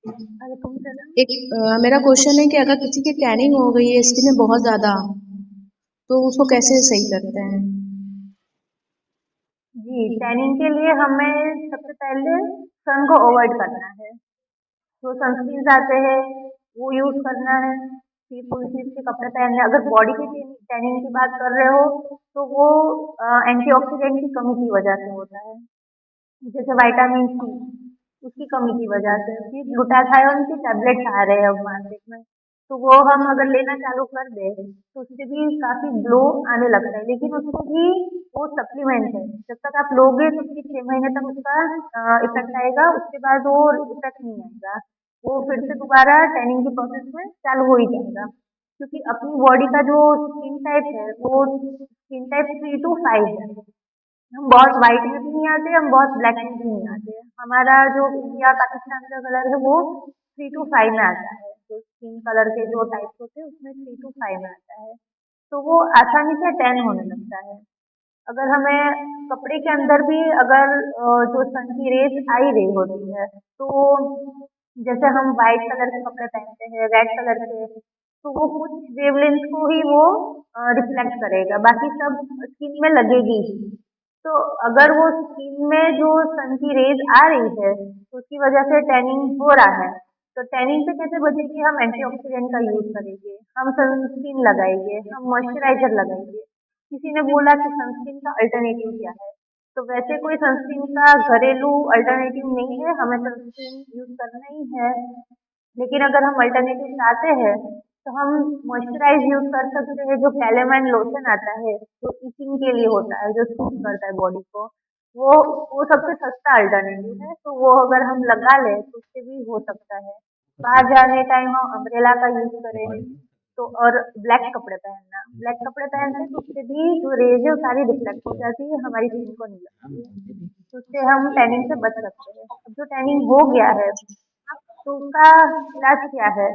वालेकुम सलाम। मेरा क्वेश्चन है कि अगर किसी की टैनिंग हो गई है स्किन में बहुत ज़्यादा, तो उसको कैसे सही करते हैं? जी, टैनिंग के लिए हमें सबसे पहले सन को अवॉइड करना है। जो सनस्क्रीन्स आते हैं वो यूज़ करना है, फिर फुल स्लीव के कपड़े पहनने हैं। अगर बॉडी की टैनिंग की बात कर रहे हो तो वो एंटीऑक्सीडेंट की कमी की वजह से होता है, जैसे विटामिन सी, उसकी कमी की वजह से। फिर ग्लूटाथायोन की टैबलेट्स आ रहे हैं अब मार्केट में, तो वो हम अगर लेना चालू कर दें तो उससे भी काफ़ी ग्लो आने लगता है, लेकिन उसको भी वो सप्लीमेंट है। जब तक आप लोगे तो फिर 6 महीने तक उसका इफेक्ट आएगा, उसके बाद वो इफेक्ट नहीं आएगा। वो फिर से दोबारा टैनिंग की प्रोसेस में चालू हो ही जाएगा, क्योंकि अपनी बॉडी का जो स्किन टाइप है वो स्किन टाइप 3 to 5 है। हम बहुत व्हाइट में भी नहीं आते, हम बहुत ब्लैक में भी नहीं आते। हमारा जो इंडिया पाकिस्तान का कलर है वो 3 to 5 में आता है। जो स्किन कलर के जो टाइप्स होते हैं उसमें 3 to 5 में आता है, तो वो आसानी से टैन होने लगता है। अगर हमें कपड़े के अंदर भी अगर जो सन की रेज आ ही रही होती है, तो जैसे हम व्हाइट कलर के कपड़े पहनते हैं, रेड कलर के, तो वो कुछ वेवलेंथ को ही वो रिफ्लेक्ट करेगा, बाकी सब स्किन में लगेगी ही। तो अगर वो स्किन में जो सन की रेज आ रही है तो उसकी वजह से टैनिंग हो रहा है, तो टैनिंग से कैसे बचेंगे? हम एंटीऑक्सीडेंट का यूज करेंगे, हम सनस्क्रीन लगाएंगे, हम मॉइस्चराइजर लगाएंगे। किसी ने बोला कि सनस्क्रीन का अल्टरनेटिव क्या है, तो वैसे कोई सनस्क्रीन का घरेलू अल्टरनेटिव नहीं है, हमें सनस्क्रीन यूज करना ही है। लेकिन अगर हम अल्टरनेटिव चाहते हैं तो हम मॉइस्चराइज यूज कर सकते हैं। जो कैलेमैन लोशन आता है जो इचिंग के लिए होता है, जो सूट करता है बॉडी को, वो सबसे सस्ता अल्टरनेटिव है, तो वो अगर हम लगा लें तो उससे भी हो सकता है। बाहर जाने टाइम हम अम्ब्रेला का यूज करें, तो और ब्लैक कपड़े पहनना, ब्लैक कपड़े पहनते हैं तो उससे भी जो रेज है वो सारी रिफ्लेक्ट हो जाती है, हमारी स्किन को नहीं लगती है, तो उससे हम टैनिंग से बच सकते हैं। अब जो टैनिंग हो गया है तो उसका इलाज क्या है?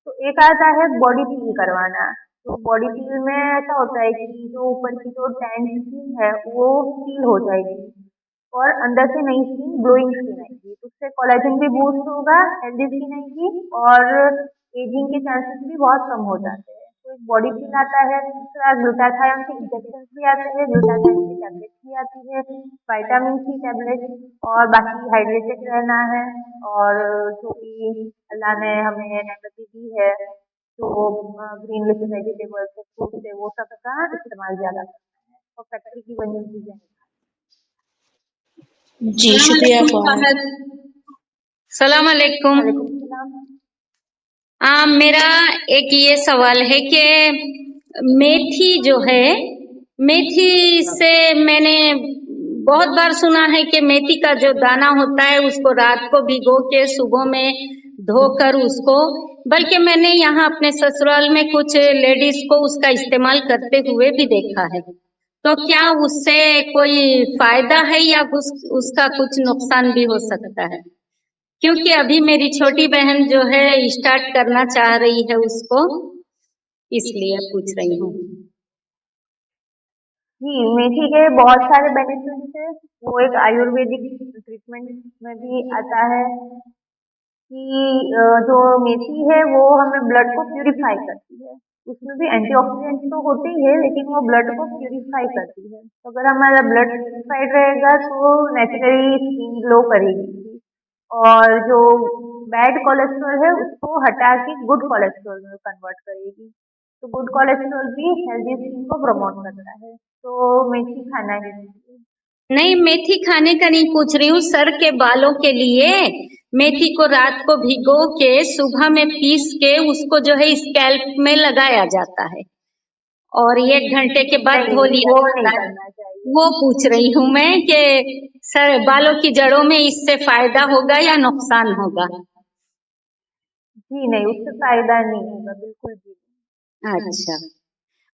तो एक आता है बॉडी पील करवाना। तो बॉडी पील में ऐसा होता है कि जो ऊपर की जो टैन स्किन है वो पील हो जाएगी और अंदर से नई स्किन, ग्लोइंग स्किन आएगी। तो उससे कोलेजन भी बूस्ट होगा, हेल्दी स्किन आएगी और एजिंग के चांसेस भी बहुत कम हो जाते हैं। तो एक बॉडी पील आता है, दूसरा ग्लूटाथायोन के इंजेक्शन भी आते हैं, ग्लूटाथायोन की टैबलेट भी आती है, विटामिन सी टैबलेट, और बाकी हाइड्रेटेड रहना है। और जो भी अल्लाह ने हमें नेमतें दी है, तो ग्रीन लीफी वेजिटेबल्स है, फ्रूट्स है, वो सब का इस्तेमाल ज़्यादा करना है और फैक्ट्री की बनी हुई चीज़ें नहीं। जी शुक्रिया ख्वार। सलाम अलैकुम। वालेकुम सलाम। मेरा एक ये सवाल है कि मेथी जो है, मेथी से मैंने बहुत बार सुना है कि मेथी का जो दाना होता है उसको रात को भिगो के सुबह में धोकर उसको, बल्कि मैंने यहाँ अपने ससुराल में कुछ लेडीज को उसका इस्तेमाल करते हुए भी देखा है। तो क्या उससे कोई फायदा है या उसका कुछ नुकसान भी हो सकता है? क्योंकि अभी मेरी छोटी बहन जो है स्टार्ट करना चाह रही है उसको, इसलिए पूछ रही हूँ। जी, मेथी के बहुत सारे बेनिफिट्स है। वो एक आयुर्वेदिक ट्रीटमेंट में भी आता है कि जो मेथी है वो हमें ब्लड को प्यूरिफाई करती है। उसमें भी एंटीऑक्सीडेंट्स तो होते ही है, लेकिन वो ब्लड को प्यूरिफाई करती है। तो अगर हमारा ब्लड प्यूरिफाइड रहेगा तो नेचुरली स्किन ग्लो करेगी और जो बैड कोलेस्ट्रॉल है उसको हटा के गुड कोलेस्ट्रॉल में कन्वर्ट करेगी। तो गुड कोलेस्ट्रॉल भी हेल्दी स्किन को प्रमोट करता है, तो मेथी खाना ही चाहिए। नहीं, मेथी खाने का नहीं पूछ रही हूँ, सर के बालों के लिए मेथी को रात को भिगो के सुबह में पीस के उसको जो है स्कैल्प में लगाया जाता है और 1 घंटे के बाद नहीं, धो लिया वो जाता नहीं है। करना चाहिए। वो पूछ रही हूँ मैं कि सर बालों की जड़ों में इससे फायदा होगा या नुकसान होगा? जी नहीं, उससे फायदा नहीं होगा, बिल्कुल भी नहीं। अच्छा।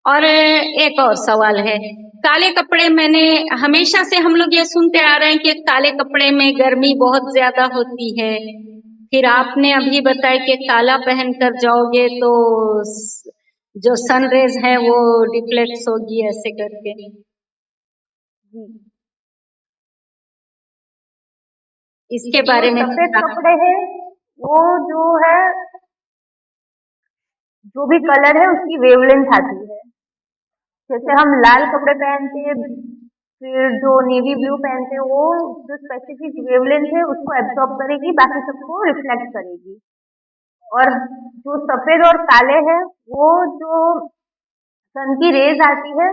और एक और सवाल है, काले कपड़े मैंने हमेशा से हम लोग ये सुनते आ रहे हैं कि काले कपड़े में गर्मी बहुत ज्यादा होती है, फिर आपने अभी बताया कि काला पहन कर जाओगे तो जो सन रेज है वो डिफ्लेक्ट होगी ऐसे करके। जी, इसके जो बारे में सफेद थोड़ा कपड़े हैं वो जो है, जो भी कलर है उसकी वेवलेंथ आती है। जैसे हम लाल कपड़े पहनते हैं, फिर जो नेवी ब्लू पहनते हैं, वो जो स्पेसिफिक वेवलेंथ है उसको एब्जॉर्ब करेगी, बाकी सबको रिफ्लेक्ट करेगी। और जो सफेद और काले हैं वो जो सन की रेज आती है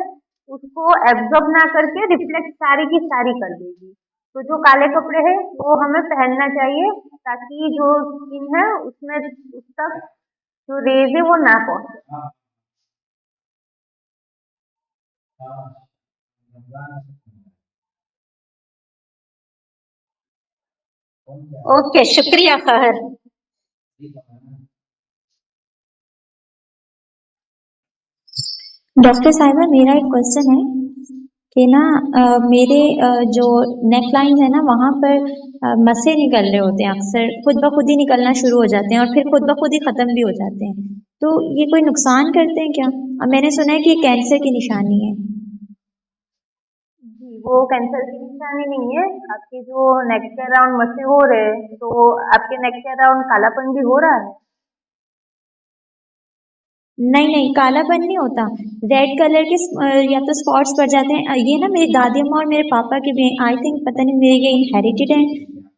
उसको एब्जॉर्ब ना करके रिफ्लेक्ट सारी की सारी कर देगी। तो जो काले कपड़े हैं वो हमें पहनना चाहिए ताकि जो स्किन है उसमें उस तक जो रेज है वो ना पहुंचे। ओके, शुक्रिया फहर। डॉक्टर साहिबा मेरा एक क्वेश्चन है कि ना मेरे जो नेक लाइन है ना वहाँ पर मसे निकल रहे होते हैं, अक्सर खुद ब खुद ही निकलना शुरू हो जाते हैं और फिर खुद ब खुद ही खत्म भी हो जाते हैं। तो ये कोई नुकसान करते हैं क्या? मैंने सुना है कि ये कैंसर की निशानी है। जी, वो कैंसर की निशानी नहीं है। आपके जो नेक के अराउंड मसे हो रहे हैं तो आपके नेक के अराउंड कालापन भी हो रहा है। नहीं नहीं, कालापन नहीं होता, रेड कलर के या तो स्पॉट्स पड़ जाते हैं। ये ना मेरी दादी अम्मा और मेरे पापा के भी, आई थिंक पता नहीं मेरे ये इनहेरिटेड है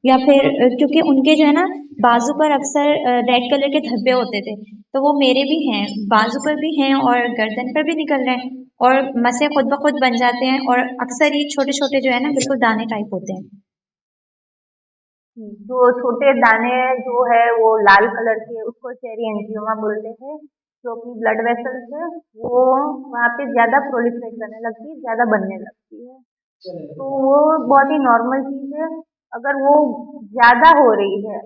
या फिर क्योंकि उनके जो है ना बाजू पर अक्सर रेड कलर के धब्बे होते थे, तो वो मेरे भी हैं, बाजू पर भी हैं और गर्दन पर भी निकल रहे हैं और मसे खुद ब खुद बन जाते हैं और अक्सर ये छोटे छोटे जो है ना बिल्कुल दाने टाइप होते हैं। जो छोटे दाने जो है वो लाल कलर के, उसको चेरी एंजियोमा बोलते हैं। जो अपनी ब्लड वेसल्स है वो वहाँ पे ज्यादा प्रोलिफरेट करने लगती है, ज्यादा बनने लगती है। तो वो बहुत ही नॉर्मल चीज है। अगर वो ज्यादा हो रही है,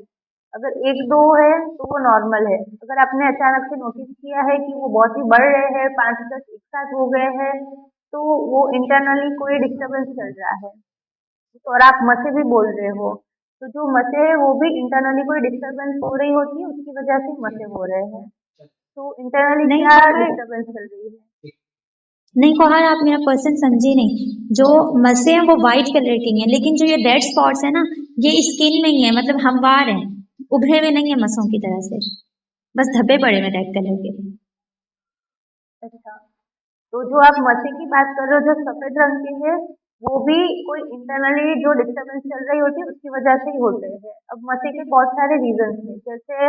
अगर एक दो है तो वो नॉर्मल है। अगर आपने अचानक से नोटिस किया है कि वो बहुत ही बढ़ रहे हैं, 5-10 एक साथ हो गए हैं, तो वो इंटरनली कोई डिस्टरबेंस चल रहा है। और आप मसे भी बोल रहे हो, तो जो मसे है वो भी इंटरनली कोई डिस्टरबेंस हो रही होती है, उसकी वजह से मसे हो रहे हैं। तो इंटरनली नहीं क्या बाहर डिस्टरबेंस चल रही है? नहीं बाहर आप मेरा क्वेश्चन समझे नहीं। जो मसे हैं वो व्हाइट कलर की हैं, लेकिन जो ये रेड स्पॉट्स है ना ये स्किन में ही है, मतलब हमवार हैं, उभरे हुए नहीं है मसों की तरह से, बस धब्बे पड़े हुए रेड कलर के। अच्छा, तो जो आप मसे की बात कर रहे हो जो सफेद रंग के हैं, वो भी कोई इंटरनली जो डिस्टरबेंस चल रही होती है उसकी वजह से ही होते हैं। अब मसे के बहुत सारे रीजन हैं, जैसे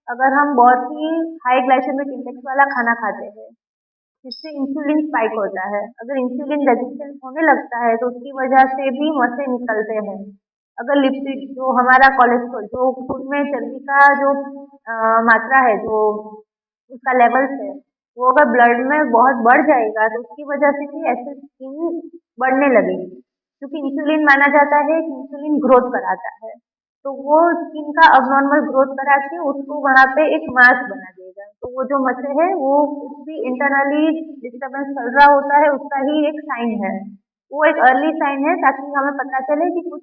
अगर हम बहुत ही हाई ग्लाइसेमिक इंडेक्स वाला खाना खाते हैं जिससे इंसुलिन स्पाइक होता है, अगर इंसुलिन रेजिस्टेंस होने लगता है तो उसकी वजह से भी मसे निकलते हैं। अगर लिपिड जो हमारा कोलेस्ट्रॉल जो खून में चर्बी का जो मात्रा है, जो उसका लेवल्स है, वो अगर ब्लड में बहुत बढ़ जाएगा तो उसकी वजह से भी ऐसे स्किन बढ़ने लगेगी। क्योंकि इंसुलिन माना जाता है कि इंसुलिन ग्रोथ कराता है, तो वो स्किन का अबनॉर्मल ग्रोथ करा के उसको वहाँ पे एक मास बना देगा। तो वो जो मसे है वो कुछ भी इंटरनली डिस्टरबेंस चल रहा होता है उसका ही एक साइन है। वो एक अर्ली साइन है ताकि हमें पता चले कि कुछ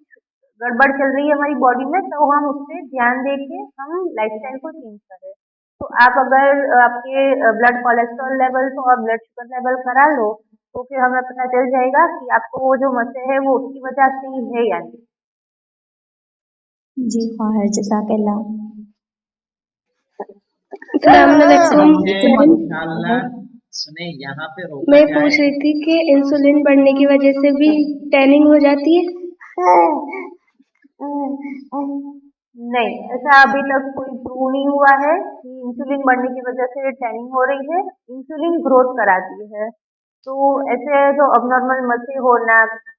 गड़बड़ चल रही है हमारी बॉडी में, तो हम उस पे ध्यान दे के हम लाइफस्टाइल को चेंज करें। तो आप अगर आपके ब्लड कोलेस्ट्रॉल लेवल्स और ब्लड शुगर लेवल करा लो तो फिर हमें पता चल जाएगा कि आपको वो जो मसे है वो उसकी वजह से ही है या नहीं। जी ख्वाहिर जज़ाकल्लाह। अस्सलामुअलैकुम इंशाल्लाह सुने यहाँ पे रोका मैं जाए। पूछ रही थी कि इंसुलिन बढ़ने की वजह से भी टैनिंग हो जाती है? नहीं, ऐसा अभी तक कोई प्रूव नहीं हुआ है कि इंसुलिन बढ़ने की वजह से टैनिंग हो रही है। इंसुलिन ग्रोथ कराती है, तो ऐसे जो अबनॉर्मल मसे होना,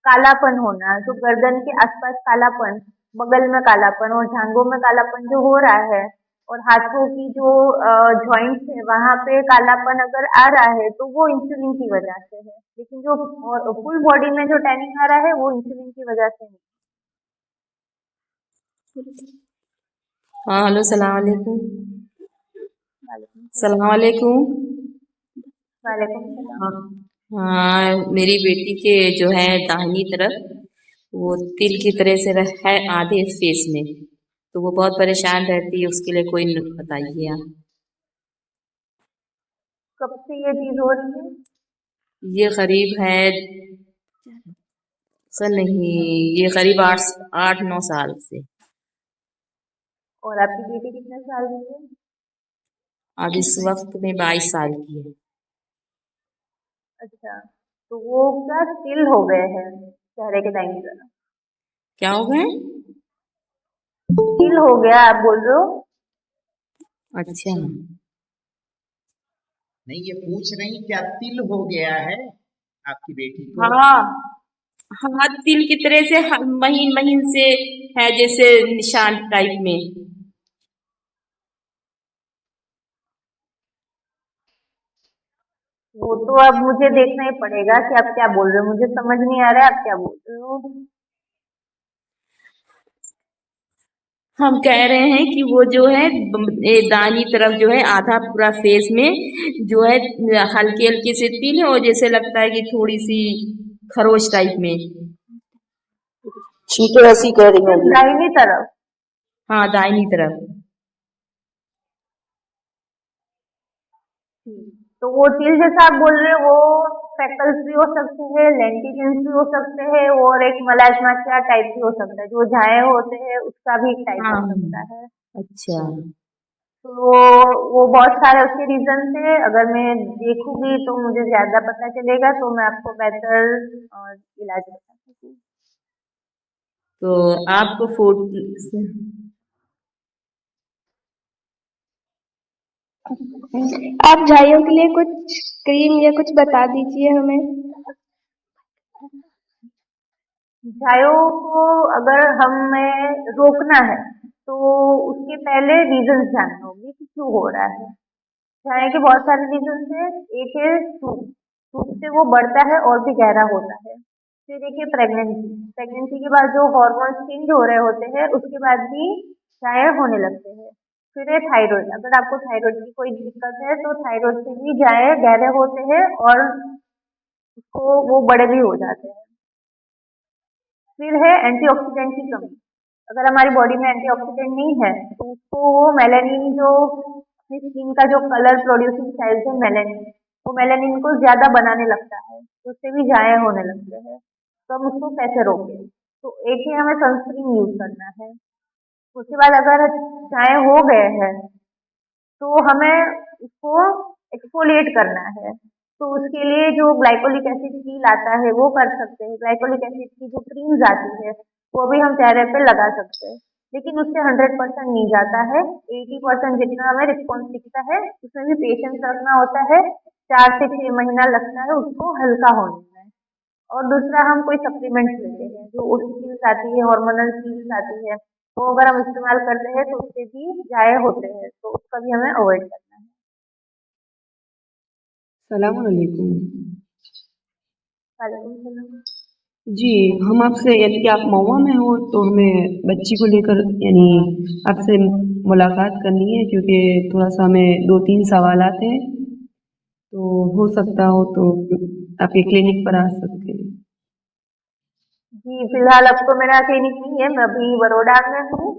कालापन होना, जो गर्दन के आसपास कालापन, बगल में कालापन और जांघों में कालापन जो हो रहा है, और हाथों की जो जॉइंट्स है वहां पे कालापन अगर आ रहा है तो वो इंसुलिन की वजह से है, लेकिन जो फुल बॉडी में जो टैनिंग आ रहा है वो इंसुलिन की वजह से नहीं। हाँ हेलो सलाम वालेकुम। वालेकुम सलाम सलाम। वालेकुम। वालेकुम सलाम। हाँ हाँ, मेरी बेटी के जो है दाहिनी तरफ वो तिल की तरह से है आधे फेस में, तो वो बहुत परेशान रहती है, उसके लिए कोई बताइए आप। कब से ये चीज हो रही है? ये करीब है सर नहीं, ये करीब 8-9 साल से। और आपकी बेटी कितने साल की है? अब इस वक्त में 22 साल की है। अच्छा, तो वो क्या तिल हो गए हैं चेहरे के दाहिनी तरफ? क्या हो गए? तिल हो गया आप बोल रहे हो? अच्छा नहीं, ये पूछ रही क्या तिल हो गया है आपकी बेटी को? हाँ हाँ, तिल की तरह से महीन महीन से है, जैसे निशान टाइप में। वो तो अब मुझे देखना ही पड़ेगा कि आप क्या बोल रहे हो, मुझे समझ नहीं आ रहा है आप क्या बोल रहे हो। हम कह रहे हैं कि वो जो है दाहिनी तरफ जो है आधा पूरा फेस में जो है हल्के हल्के से तिल है, और जैसे लगता है कि थोड़ी सी खरोच टाइप में। ठीक है, ऐसी कह रही सिर्फ होंगी। दाहिनी तरफ? हाँ दाहिनी तरफ। तो वो तिल जैसा आप बोल रहे हो वो फ्रेकल्स भी हो सकते हैं, लेंटिजेंस भी हो सकते हैं, और एक मलाजमाकिया टाइप भी हो सकता है, जो झाए होते हैं उसका भी एक टाइप हो हाँ सकता है। अच्छा, तो वो बहुत सारे उसके रीजन थे, अगर मैं देखूंगी तो मुझे ज्यादा पता चलेगा, तो मैं आपको बेहतर इलाज बता सकूँ। तो आपको फूड आप झाइयों के लिए कुछ क्रीम या कुछ बता दीजिए हमें। झाइयों को अगर हमें रोकना है तो उसके पहले रीजन जानना होगी कि क्यों हो रहा है। झाइयों के बहुत सारे रीजन है। एक है सूप, सूप से वो बढ़ता है और भी गहरा होता है। फिर एक है प्रेगनेंसी, प्रेगनेंसी के बाद जो हार्मोन्स चेंज हो रहे होते हैं उसके बाद भी झाया होने लगते हैं। फिर है थायराइड, अगर आपको थायराइड की कोई दिक्कत है तो थायराइड से भी जाए गहरे होते हैं और उसको वो बड़े भी हो जाते हैं। फिर है एंटीऑक्सीडेंट की कमी, अगर हमारी बॉडी में एंटीऑक्सीडेंट नहीं है तो उसको वो मेलानिन जो अपनी स्किन का जो कलर प्रोड्यूसिंग सेल्स है मेलानिन, वो मेलानिन को ज्यादा बनाने लगता है, तो उससे भी जाए होने लगते हैं। तो हम उसको कैसे रोकें? तो एक ही हमें सनस्क्रीन यूज करना है। उसके बाद अगर जाए हो गए हैं तो हमें उसको एक्सफोलिएट करना है। तो उसके लिए जो ग्लाइकोलिक एसिड पील आता है वो कर सकते हैं। ग्लाइकोलिक एसिड की जो क्रीम्स आती है वो भी हम चेहरे पे लगा सकते हैं, लेकिन उससे 100% नहीं जाता है। 80% जितना हमें रिस्पॉन्स दिखता है, उसमें भी पेशेंस रखना होता है। 4 से 6 महीना लगता है उसको हल्का होने में। और दूसरा हम कोई सप्लीमेंट्स लेते हैं, जो ओसी पील्स आती है, हार्मोनल पील्स आती है, वो अगर हम इस्तेमाल करते हैं तो उससे भी जाए होते हैं, तो उसका भी हमें अवॉइड करना है। सलाम अलैकुम। वालेकुम सलाम। जी, हम आपसे यानी कि आप महुआ में हो तो हमें बच्ची को लेकर यानी आपसे मुलाकात करनी है, क्योंकि थोड़ा सा हमें 2-3 सवालात हैं, तो हो सकता हो तो आपके क्लिनिक पर आ सकते हैं। जी, फिलहाल अब तो मेरा क्लिनिक नहीं है, मैं अभी बड़ौदा में हूँ।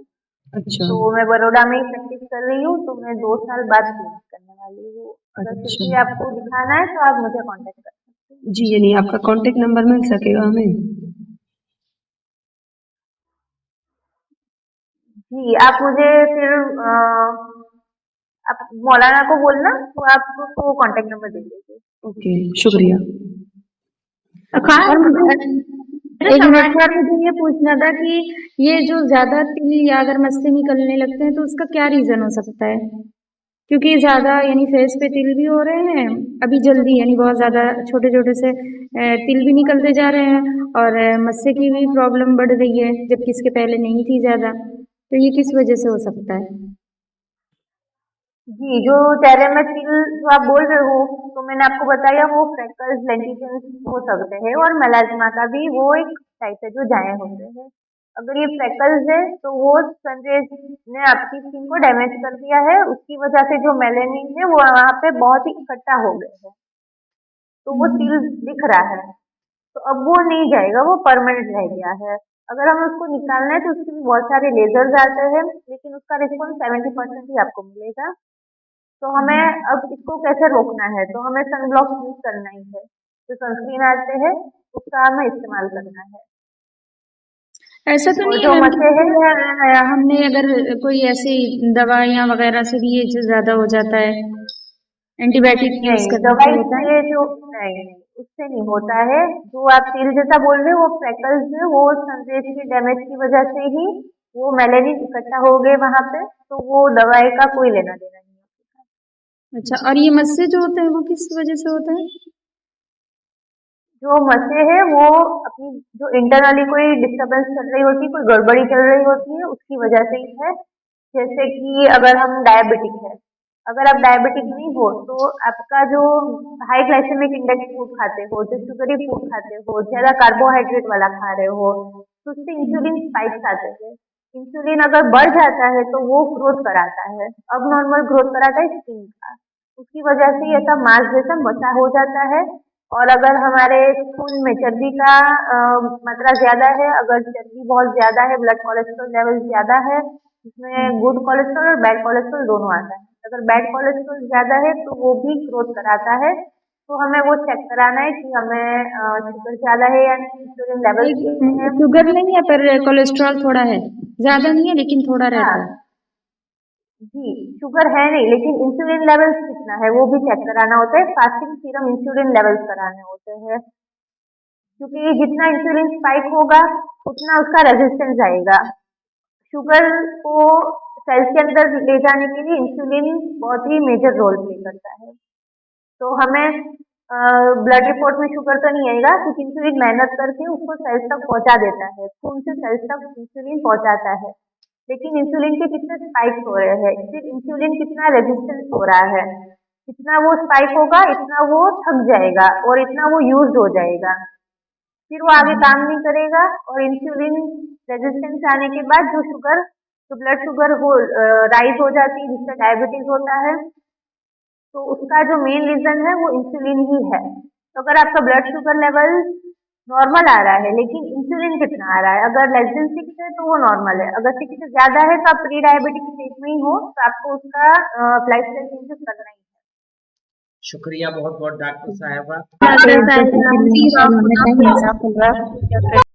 अच्छा तो मैं बड़ौदा में ही प्रैक्टिस कर रही हूँ, तो मैं 2 साल बाद क्लिनिक करने वाली हूँ। अगर फिर अच्छा भी आपको दिखाना है तो आप मुझे कांटेक्ट कर सकते हैं। जी, यानी आपका कांटेक्ट नंबर मिल सकेगा हमें? जी, आप मुझे फिर आप मौलाना को बोलना तो आपको कांटेक्ट नंबर दे देंगे। ओके, शुक्रिया। और मुझे एक सवाल मिनट सर, मुझे ये पूछना था कि ये जो ज्यादा तिल या अगर मस्से निकलने लगते हैं तो उसका क्या रीजन हो सकता है? क्योंकि ज़्यादा यानी फेस पे तिल भी हो रहे हैं अभी जल्दी, यानी बहुत ज़्यादा छोटे छोटे से तिल भी निकलते जा रहे हैं, और मस्से की भी प्रॉब्लम बढ़ रही है जबकि इसके पहले नहीं थी ज़्यादा। तो ये किस वजह से हो सकता है? जी, जो चेहरे में तिल जो आप बोल रहे हो, तो मैंने आपको बताया वो फ्रेकल्स, लेंटिशंस हो सकते हैं, और मेलास्मा का भी वो एक टाइप है जो जाए होते हैं। अगर ये फ्रेकल्स है तो वो सनरेज ने आपकी स्किन को डैमेज कर दिया है, उसकी वजह से जो मेलेनिन है वो वहाँ पे बहुत ही इकट्ठा हो गए है, तो वो तिल दिख रहा है। तो अब वो नहीं जाएगा, वो परमानेंट रह गया है। अगर हमें उसको निकालना है तो उसके भी बहुत सारे लेजर्स आते हैं, लेकिन उसका रिस्पॉन्स 70% ही आपको मिलेगा। तो हमें अब इसको कैसे रोकना है, तो हमें सनब्लॉक यूज करना ही है। जो सनस्क्रीन आते हैं उसका हमें इस्तेमाल करना है। ऐसा तो और नहीं जो है मैम मचे हैं, कि हमने अगर कोई ऐसी दवाइयाँ वगैरह से भी ये चीज़ ज़्यादा हो जाता है, एंटीबायोटिक यूज नहीं करने से दवाई होता है? से जो नहीं उससे नहीं होता है। जो आप तिल जैसा बोल रहे हो वो फ्रेकल्स है, वो सनरेज की डैमेज की वजह से ही वो मेलेनिन इकट्ठा हो गए वहां पे, तो वो दवाई का कोई लेना देना नहीं है। अच्छा, और ये मस्से जो होते हैं वो किस वजह से होते हैं? जो मचे हैं वो अपनी जो इंटरनली कोई डिस्टरबेंस चल रही होती है, कोई गड़बड़ी चल रही होती है, उसकी वजह से ही है। जैसे कि अगर हम डायबिटिक है, अगर आप डायबिटिक नहीं हो तो आपका जो हाई ग्लाइसेमिक इंडेक्स फूड खाते हो, जो शुगरी फूड खाते हो, ज्यादा कार्बोहाइड्रेट वाला खा रहे हो, तो उससे इंसुलिन स्पाइक्स आते हैं। इंसुलिन अगर बढ़ जाता है तो वो ग्रोथ कराता है, अब नॉर्मल ग्रोथ कराता है स्किन का, उसकी वजह से ये सब मांस जैसा मसा हो जाता है। और अगर हमारे खून में चर्बी का मात्रा ज्यादा है, अगर चर्बी बहुत ज्यादा है, ब्लड कोलेस्ट्रॉल लेवल ज्यादा है, जिसमें गुड कोलेस्ट्रॉल और बैड कोलेस्ट्रॉल दोनों आता है, अगर बैड कोलेस्ट्रॉल ज्यादा है तो वो भी ग्रोथ कराता है। तो हमें वो चेक कराना है कि हमें शुगर ज्यादा है या नहीं, इंसुलिन लेवल कितने हैं। शुगर नहीं है पर कोलेस्ट्रॉल थोड़ा है, ज़्यादा नहीं है लेकिन थोड़ा हाँ रहता है। जी, शुगर है नहीं, लेकिन इंसुलिन लेवल्स कितना है वो भी चेक कराना होता है, फास्टिंग सीरम इंसुलिन लेवल्स कराने होते हैं, क्योंकि जितना इंसुलिन स्पाइक होगा उतना उसका रेजिस्टेंस आएगा। शुगर को सेल्स के अंदर ले जाने के लिए इंसुलिन बहुत ही मेजर रोल प्ले करता है। तो हमें ब्लड रिपोर्ट में शुगर तो नहीं आएगा, क्योंकि इंसुलिन मेहनत करके उसको सेल्स तक पहुंचा देता है, खून से सेल्स तक इंसुलिन पहुंचाता है। लेकिन इंसुलिन के कितने स्पाइक्स हो रहे हैं, फिर इंसुलिन कितना रेजिस्टेंस हो रहा है, जितना वो स्पाइक होगा इतना वो थक जाएगा और इतना वो यूज हो जाएगा, फिर वो आगे काम नहीं करेगा। और इंसुलिन रेजिस्टेंस आने के बाद जो ब्लड शुगर हो राइज हो जाती है, जिससे डायबिटीज होता है, तो उसका जो मेन रीजन है वो इंसुलिन ही है। तो अगर आपका ब्लड शुगर लेवल नॉर्मल आ रहा है, लेकिन इंसुलिन कितना आ रहा है, अगर लेस देन 6 है तो वो नॉर्मल है, अगर 6 से ज्यादा है तो आप प्री डायबिटिक स्टेज में ही हो, तो आपको उसका लाइफ स्टाइल चेंजेस करना ही है। शुक्रिया बहुत बहुत डॉक्टर साहबा। डॉक्टर साहब